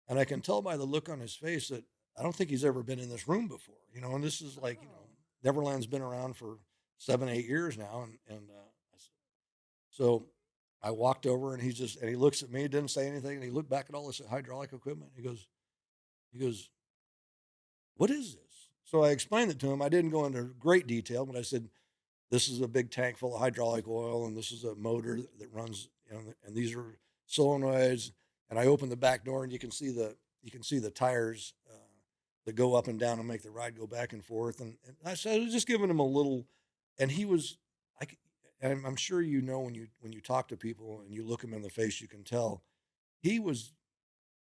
And I can tell by the look on his face that I don't think he's ever been in this room before. And this is like, Oh. Neverland's been around for 7, 8 years now, and so I walked over, and he looks at me, didn't say anything, and he looked back at all this hydraulic equipment. He goes, "What is this?" So I explained it to him. I didn't go into great detail, but I said, "This is a big tank full of hydraulic oil, and this is a motor that runs, and these are solenoids." And I opened the back door, and you can see the tires that go up and down and make the ride go back and forth. And I said, I was just giving him a little, and he was, and I'm sure when you talk to people and you look them in the face, you can tell he was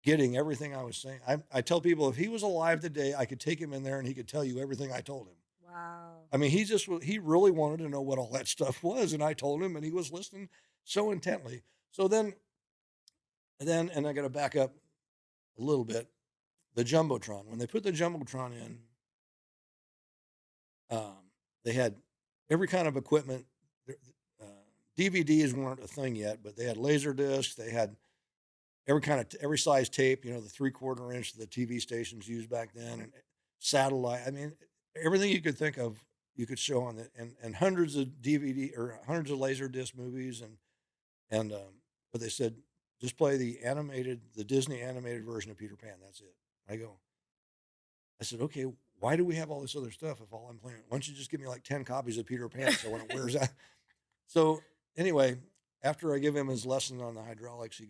getting everything I was saying. I tell people if he was alive today, I could take him in there and he could tell you everything I told him. Wow. I mean, he really wanted to know what all that stuff was, and I told him, and he was listening so intently. So and I got to back up a little bit. The jumbotron. When they put the jumbotron in, um, they had every kind of equipment. Uh, DVDs weren't a thing yet, but they had laser discs. They had every size tape. The 3/4 inch the TV stations used back then, and satellite. I mean, everything you could think of, you could show on it, and hundreds of DVD or hundreds of laser disc movies, and but they said just play the Disney animated version of Peter Pan. That's it. I said, okay, why do we have all this other stuff if all I'm playing? Why don't you just give me like 10 copies of Peter Pan so when it wears out? So anyway, after I give him his lesson on the hydraulics, he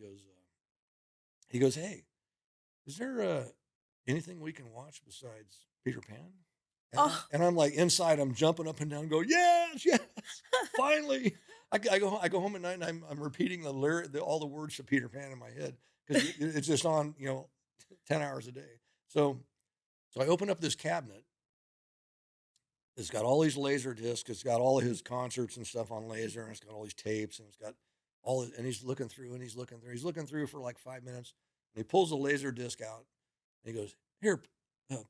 goes, hey, is there anything we can watch besides Peter Pan? Oh. And I'm like inside, I'm jumping up and down, go, yes, yes, finally. I go home at night, and I'm repeating the lyric, all the words to Peter Pan in my head because it's just on, 10 hours a day. So I open up this cabinet. It's got all these laser discs. It's got all of his concerts and stuff on laser, and it's got all these tapes, and it's got and he's looking through, and he's looking through. He's looking through for like 5 minutes, and he pulls the laser disc out, and he goes, here,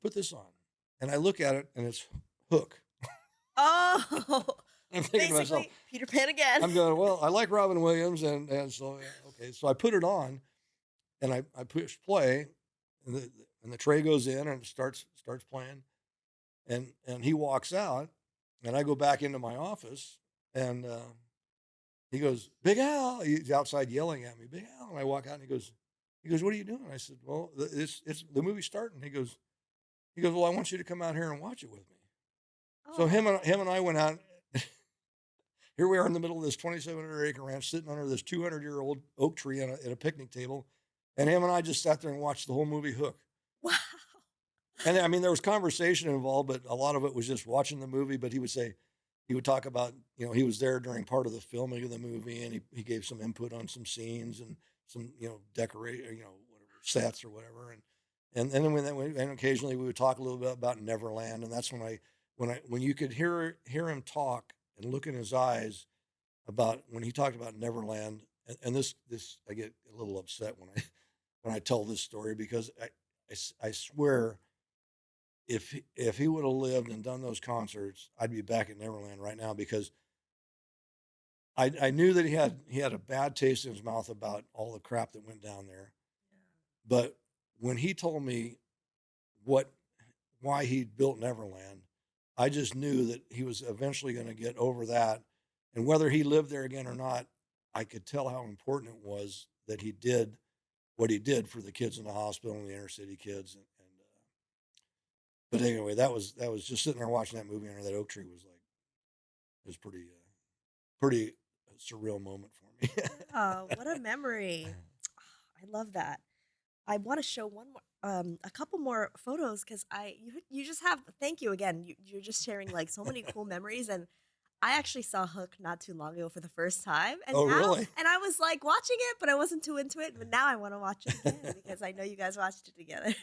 put this on. And I look at it, and it's Hook. Oh. I'm thinking to myself, Basically, Peter Pan again. I'm going, well, I like Robin Williams, and so, yeah, okay. So I put it on, and I push play, and the tray goes in, and it starts playing, and he walks out, and I go back into my office, and he goes, Big Al. He's outside yelling at me, Big Al. And I walk out, and he goes, what are you doing? I said, well, it's the movie's starting. He goes, well, I want you to come out here and watch it with me. So Oh. him and I went out. Here we are in the middle of this 2,700-acre ranch, sitting under this 200-year-old oak tree at a picnic table, and him and I just sat there and watched the whole movie Hook. Wow. And I mean, there was conversation involved, but a lot of it was just watching the movie. But he would talk about, he was there during part of the filming of the movie, and he gave some input on some scenes and some, decorate, whatever sets or whatever. And then and occasionally we would talk a little bit about Neverland, and that's when you could hear him talk and look in his eyes about when he talked about Neverland. And this I get a little upset when I tell this story because I swear if he would have lived and done those concerts, I'd be back at Neverland right now because I knew that he had a bad taste in his mouth about all the crap that went down there. But when he told me why he built Neverland, I just knew that he was eventually going to get over that. And whether he lived there again or not, I could tell how important it was that he did what he did for the kids in the hospital and the inner city kids. But anyway, that was just sitting there watching that movie under that oak tree was pretty surreal moment for me. Oh, what a memory. I love that. I want to show a couple more photos because you just have, thank you again. You're just sharing like so many cool memories. And I actually saw Hook not too long ago for the first time. And Oh, now, really? and I was like watching it, but I wasn't too into it. But now I want to watch it again because I know you guys watched it together.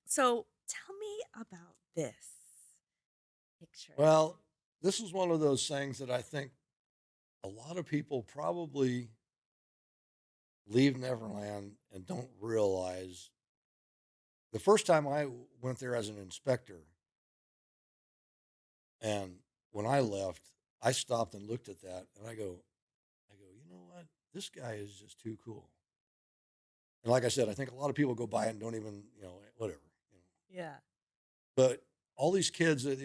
So tell me about this picture. Well, this is one of those things that I think a lot of people probably leave Neverland and don't realize the first time I went there as an inspector, and when I left, I stopped and looked at that, and I go, you know what? This guy is just too cool. And like I said, I think a lot of people go by it and don't even, whatever, you know. Yeah. But all these kids that,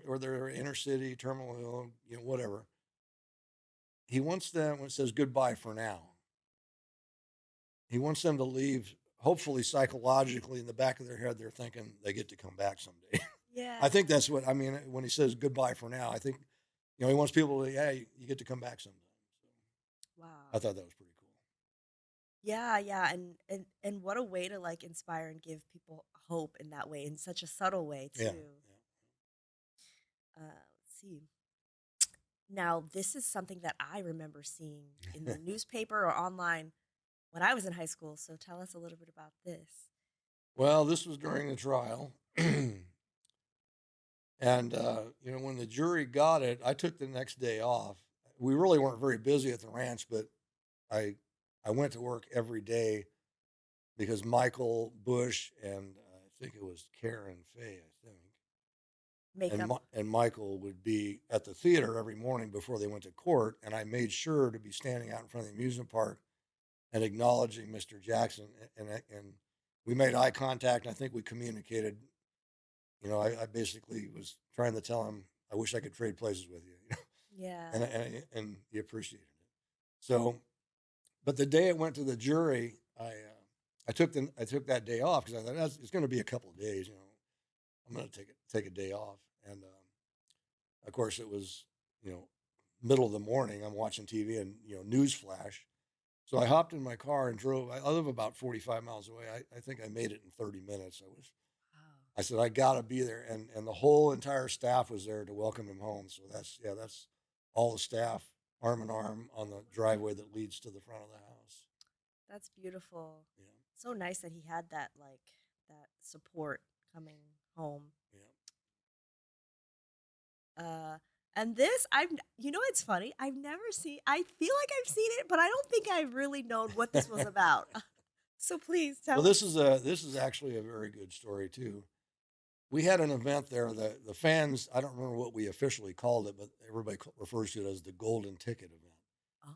or they're inner city, terminal, whatever. He wants them when it says goodbye for now. He wants them to leave, hopefully psychologically in the back of their head, they're thinking they get to come back someday. Yeah. I think that's what I mean when he says goodbye for now. I think, he wants people to, yeah, you get to come back sometime. So I Wow. thought that was pretty cool. Yeah, yeah, and what a way to like inspire and give people hope in that way, in such a subtle way Yeah. too. Let's see. Now, this is something that I remember seeing in the newspaper or online when I was in high school. So tell us a little bit about this. Well, this was during the trial. And, when the jury got it, I took the next day off. We really weren't very busy at the ranch, but I, I went to work every day because Michael Bush and I think it was Karen Fay, I think, and Makeup. and Michael would be at the theater every morning before they went to court, and I made sure to be standing out in front of the amusement park and acknowledging Mr. Jackson, and we made eye contact. And I think we communicated. I basically was trying to tell him I wish I could trade places with you, Yeah. and he appreciated it. So, but the day it went to the jury, I took that day off because I thought it's going to be a couple of days. I'm going to take a day off, and of course it was middle of the morning. I'm watching TV and news flash. So I hopped in my car and drove. I live about 45 miles away. I think I made it in 30 minutes. Wow. I said I got to be there, and the whole entire staff was there to welcome him home. So that's all the staff arm in arm on the driveway that leads to the front of the house. That's beautiful. Yeah, So nice that he had that that support coming home. yeah. And this, it's funny. I've never seen. I feel like I've seen it, but I don't think I've really known what this was about. So please tell Well, me. this is actually a very good story too. We had an event there. The fans, I don't remember what we officially called it, but everybody refers to it as the Golden Ticket event. Oh,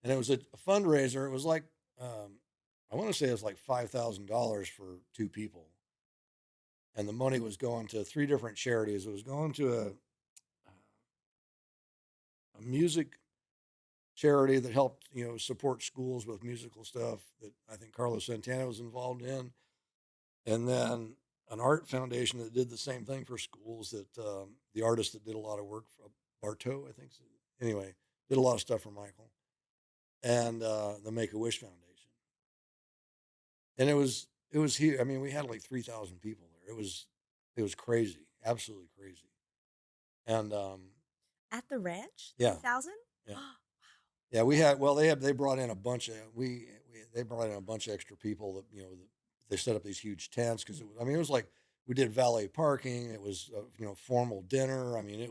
And it was a fundraiser. It was like I want to say it was like $5,000 for two people, and the money was going to three different charities. It was going to a music charity that helped support schools with musical stuff that I think Carlos Santana was involved in, and then an art foundation that did the same thing for schools. That the artist that did a lot of work for Bartow, I think. Anyway, did a lot of stuff for Michael, and the Make a Wish Foundation. And it was here. I mean, we had like 3,000 people there. It was crazy, absolutely crazy. And at the ranch, yeah, 3,000. yeah, yeah. We had they brought in a bunch of they brought in a bunch of extra people that they set up these huge tents because it was like we did valet parking. It was formal dinner. I mean,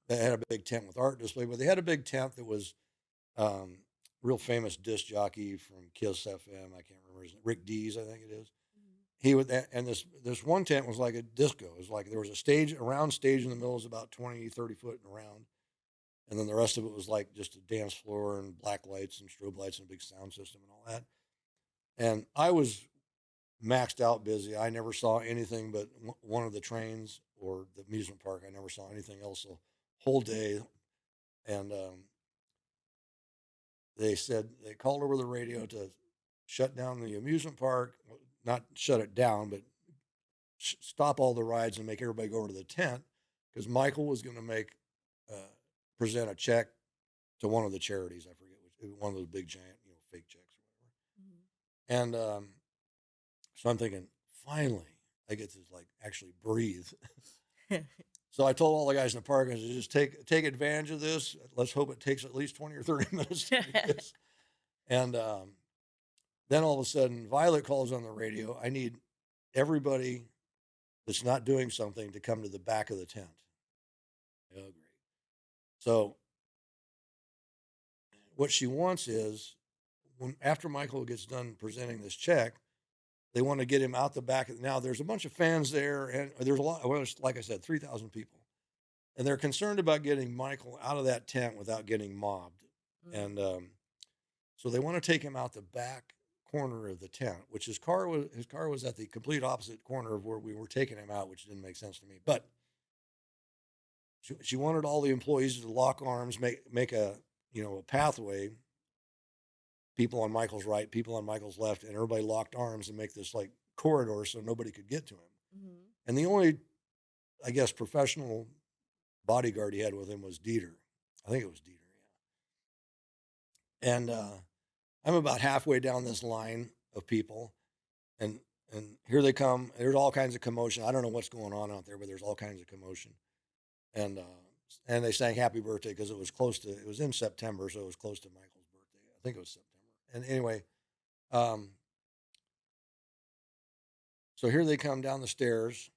they had a big tent with art display, but they had a big tent that was um, real famous disc jockey from Kiss FM. I can't remember his name. Rick Dees, I think it is. He would, and this one tent was like a disco. It was like there was a round stage in the middle, was about 20, 30 foot and around. And then the rest of it was like just a dance floor and black lights and strobe lights and a big sound system and all that. And I was maxed out busy. I never saw anything but one of the trains or the amusement park. I never saw anything else the whole day. And they called over the radio to shut down the amusement park, not shut it down, but stop all the rides and make everybody go over to the tent because Michael was going to uh, present a check to one of the charities. I forget which, one of those big giant, fake checks or whatever. And so I'm thinking, finally, I get to like actually breathe. So I told all the guys in the park, I said, just take advantage of this. Let's hope it takes at least 20 or 30 minutes to do this. And then all of a sudden, Violet calls on the radio. I need everybody that's not doing something to come to the back of the tent. Oh, great. So what she wants is after Michael gets done presenting this check, they want to get him out the back. Now there's a bunch of fans there, and there's a lot. Well, like I said, 3,000 people, and they're concerned about getting Michael out of that tent without getting mobbed, and so they want to take him out the back corner of the tent, which his car was at the complete opposite corner of where we were taking him out, which didn't make sense to me. But she wanted all the employees to lock arms, make a a pathway. People on Michael's right, people on Michael's left, and everybody locked arms and make this like corridor so nobody could get to him. Mm-hmm. And the only, I guess, professional bodyguard he had with him was Dieter. I think it was Dieter, yeah. And I'm about halfway down this line of people, and here they come. There's all kinds of commotion. I don't know what's going on out there, but there's all kinds of commotion. And they sang "Happy Birthday" because it was in September, so it was close to Michael's birthday. I think it was September. And anyway, so here they come down the stairs,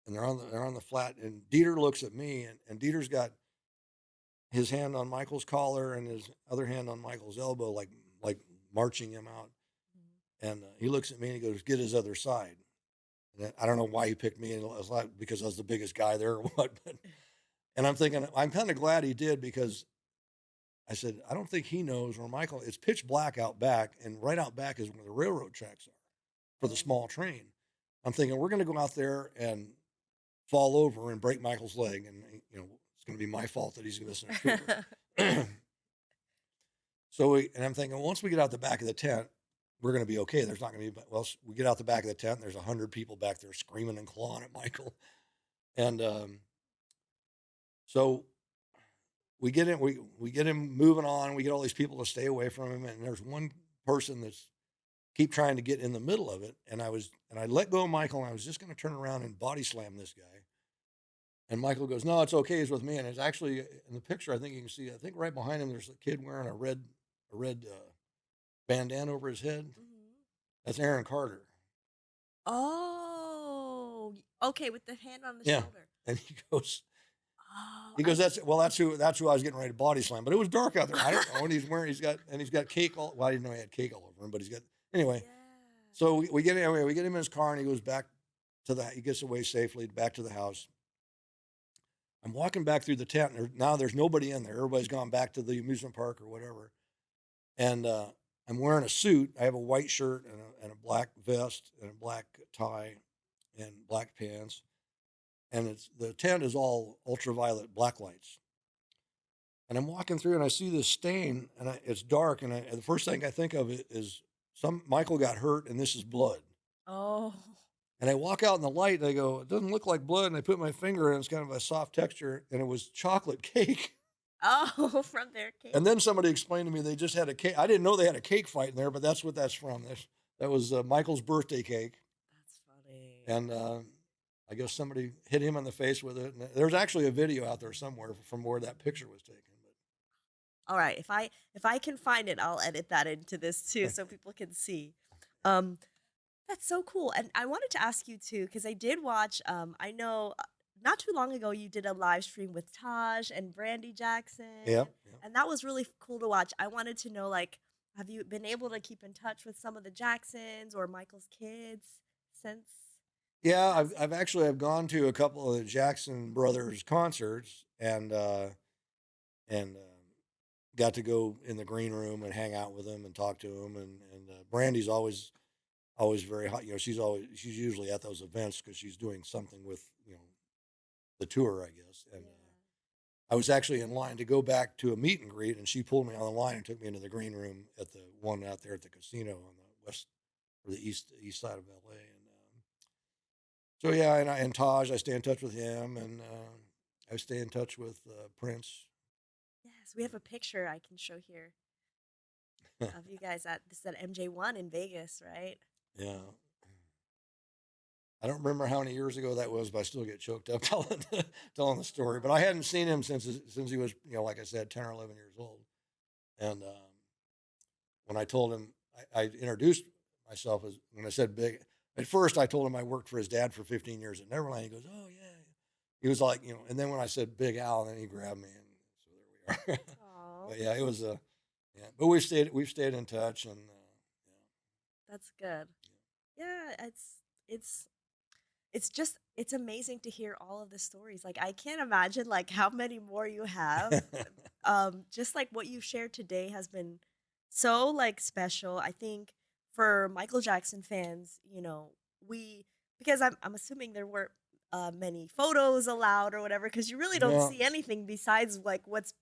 and they're on the flat. And Dieter looks at me, and Dieter's got his hand on Michael's collar and his other hand on Michael's elbow, like marching him out. And he looks at me and he goes, "Get his other side." And I don't know why he picked me, and it's not because I was the biggest guy there or what. And I'm thinking, I'm kind of glad he did, because I said, I don't think he knows where Michael. It's pitch black out back, and right out back is where the railroad tracks are for the small train. I'm thinking we're going to go out there and fall over and break Michael's leg, and it's going to be my fault that he's missing a trooper. So I'm thinking, once we get out the back of the tent, we're going to be okay. There's not going to be, well, we get out the back of the tent, and there's 100 people back there screaming and clawing at Michael. And so we get him, we get him moving on. We get all these people to stay away from him. And there's one person that's keep trying to get in the middle of it. And I let go of Michael, and I was just going to turn around and body slam this guy. And Michael goes, "No, it's okay. He's with me." And it's actually in the picture, I think you can see, I think right behind him, there's a kid wearing a red bandana over his head. Mm-hmm. That's Aaron Carter. Oh, okay, with the hand on the Yeah. shoulder. And he goes, Oh, that's who I was getting ready to body slam. But it was dark out there. I don't know. And he's got cake all. Well, I didn't know he had cake all over him, but he's got anyway. yeah. So we get him in his car, and he goes back he gets away safely back to the house. I'm walking back through the tent, and now there's nobody in there. Everybody's gone back to the amusement park or whatever. And I'm wearing a suit. I have a white shirt and a black vest and a black tie and black pants. And the tent is all ultraviolet black lights. And I'm walking through, and I see this stain, and it's dark. And the first thing I think of is Michael got hurt, and this is blood. Oh. And I walk out in the light, and I go, "It doesn't look like blood." And I put my finger in, it's kind of a soft texture, and it was chocolate cake. Oh, from their cake. And then somebody explained to me they just had a cake. I didn't know they had a cake fight in there, but that's what that's from. That was Michael's birthday cake. That's funny. And I guess somebody hit him in the face with it. And there's actually a video out there somewhere from where that picture was taken. All right, if I can find it, I'll edit that into this too, so people can see. That's so cool. And I wanted to ask you too, because I did watch. I know not too long ago you did a live stream with Taj and Brandy Jackson. Yeah. And that was really cool to watch. I wanted to know, like, have you been able to keep in touch with some of the Jacksons or Michael's kids since? Yeah, I've gone to a couple of the Jackson brothers concerts, and got to go in the green room and hang out with them and talk to them. And Brandy's always very hot. She's usually at those events because she's doing something with the tour, I guess. And I was actually in line to go back to a meet and greet, and she pulled me on the line and took me into the green room at the one out there at the casino on the west or the east side of LA. And so yeah, and Taj, I stay in touch with him, and I stay in touch with Prince. Yes, we have a picture I can show here of you guys at MJ1 in Vegas, right? Yeah. I don't remember how many years ago that was, but I still get choked up telling the story. But I hadn't seen him since he was, like I said, 10 or 11 years old. And when I told him, I introduced myself when I said Big. At first, I told him I worked for his dad for 15 years at Neverland. He goes, "Oh yeah." He was like, and then when I said Big Al, then he grabbed me, and so there we are. Aw. But yeah, it was Yeah, but we've stayed in touch, and That's good. Yeah, it's it's just it's amazing to hear all of the stories. Like I can't imagine like how many more you have. yeah. Just like what you've shared today has been so like special. I think for Michael Jackson fans, we because I'm assuming there weren't many photos allowed or whatever because you really don't No, see anything besides like what's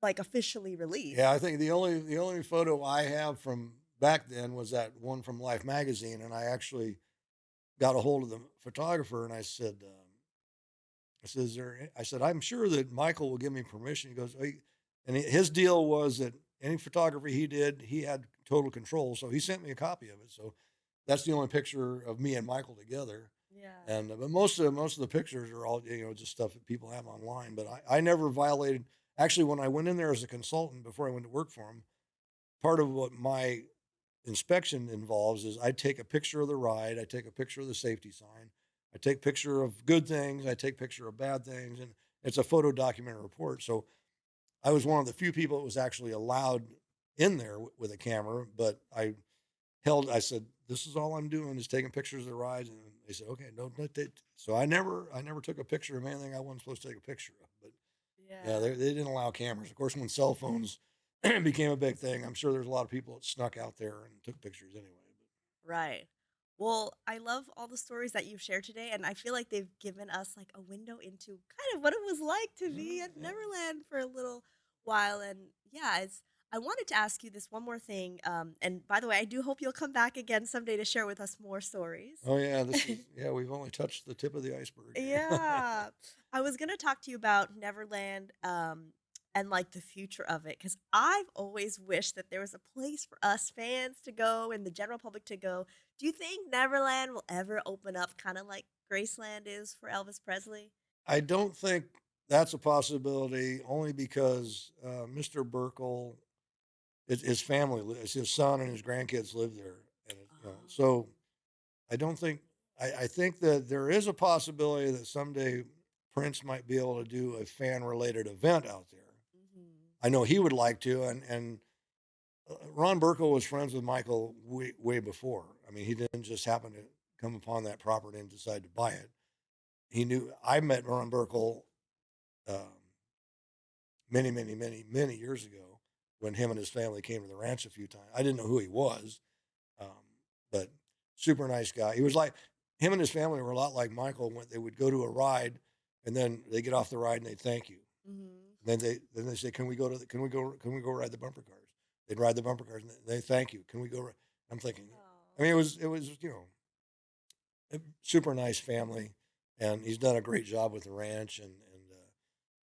like officially yeah. released. I think the only photo I have from back then was that one from Life magazine, and I actually got a hold of the photographer, and I said, I'm sure that Michael will give me permission. He goes, and his deal was that any photography he did, he had total control. So he sent me a copy of it. So that's the only picture of me and Michael together. Yeah. And but most of the pictures are all just stuff that people have online. But I never violated. Actually, when I went in there as a consultant before I went to work for him, part of what my inspection involves is I take a picture of the ride, I take a picture of the safety sign, I take picture of good things, I take picture of bad things, and it's a photo documentary report. So I was one of the few people that was actually allowed in there with a camera, but I said, this is all I'm doing is taking pictures of the rides. And they said, okay, no, no, so I never took a picture of anything I wasn't supposed to take a picture of. But yeah, Yeah. they didn't allow cameras. Of course, when cell phones became a big thing, I'm sure there's a lot of people that snuck out there and took pictures anyway. Right. Well, I love all the stories that you've shared today, and I feel like they've given us like a window into kind of what it was like to be at Yeah. Neverland for a little while. And yeah, I wanted to ask you this one more thing. And by the way, I do hope you'll come back again someday to share with us more stories. Oh yeah, we've only touched the tip of the iceberg here. Yeah. I was gonna talk to you about Neverland, and like the future of it, because I've always wished that there was a place for us fans to go and the general public to go. Do you think Neverland will ever open up kind of like Graceland is for Elvis Presley? I don't think that's a possibility, only because Mr. Burkle, his family, his son and his grandkids live there, and Oh. so I don't think. I think that there is a possibility that someday Prince might be able to do a fan related event out there. Hmm. I know he would like to, and Ron Burkle was friends with Michael way before. I mean, he didn't just happen to come upon that property and decide to buy it. He knew. I met Ron Burkle um, many years ago when him and his family came to the ranch a few times. I didn't know who he was, um, but super nice guy. He was like him and his family were a lot like Michael when they would go to a ride, and then they get off the ride and they thank you. Hmm. And then they say, can we go ride the bumper cars? They'd ride the bumper cars and they thank you. Can we go? I'm thinking, I Oh. mean, it was a super nice family, and he's done a great job with the ranch, and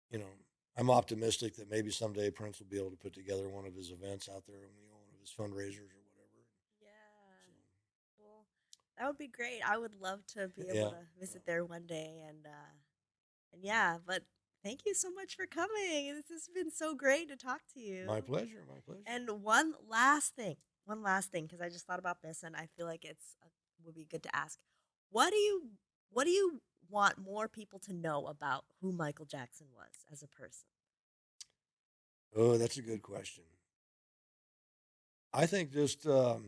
you know, I'm optimistic that maybe someday Prince will be able to put together one of his events out there, one of his fundraisers or whatever. Yeah. Well, that would be great. I would love to So, be able yeah, to visit there one day and yeah, but thank you so much for coming. This has been so great to talk to my you. pleasure, my pleasure. And one last thing, because I just thought about this, and I feel like would be good to ask. What do you What do you want more people to know about who Michael Jackson was as a person? Oh, that's a good question. I think just well,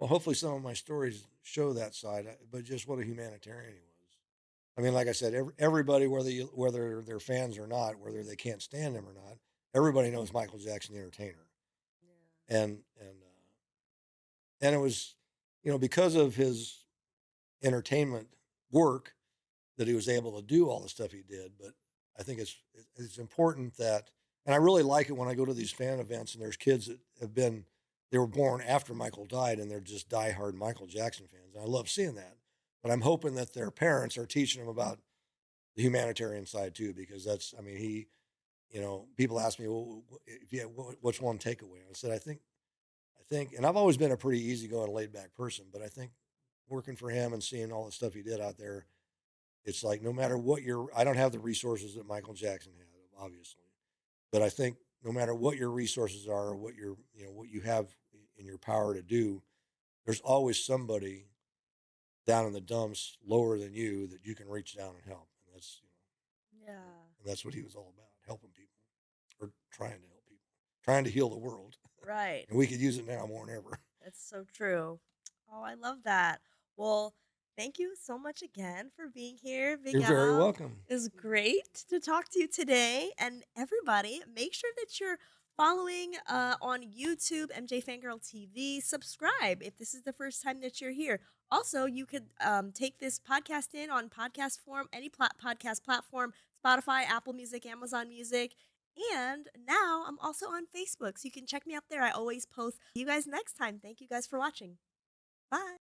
hopefully some of my stories show that side, but just what a humanitarian he was. I mean, like I said, everybody, whether they're fans or not, whether they can't stand him or not, everybody knows Michael Jackson, the entertainer, Yeah. and it was, because of his entertainment work that he was able to do all the stuff he did. But I think it's important that, and I really like it when I go to these fan events and there's kids that they were born after Michael died and they're just diehard Michael Jackson fans. And I love seeing that. But I'm hoping that their parents are teaching them about the humanitarian side too, because I mean, people ask me, well, if you what's one takeaway? I said, I think, and I've always been a pretty easygoing, laid back person, but I think working for him and seeing all the stuff he did out there, it's like no matter what I don't have the resources that Michael Jackson had, obviously, but I think no matter what your resources are, or what you have in your power to do, there's always somebody down in the dumps lower than you that you can reach down and help. And Yeah. that's what he was all about, helping people or trying to help people. trying to heal the world. Right. And we could use it now more than ever. That's so true. Oh, I love that. Well, thank you so much again for being here, Big You're very Al. welcome. It was great to talk to you today. And everybody, make sure that you're following on YouTube, MJ Fangirl TV. Subscribe if this is the first time that you're here. Also, you could take this podcast in on podcast form, any podcast platform, Spotify, Apple Music, Amazon Music. And now I'm also on Facebook, so you can check me up there. I always post. See you guys next time. Thank you guys for watching. Bye.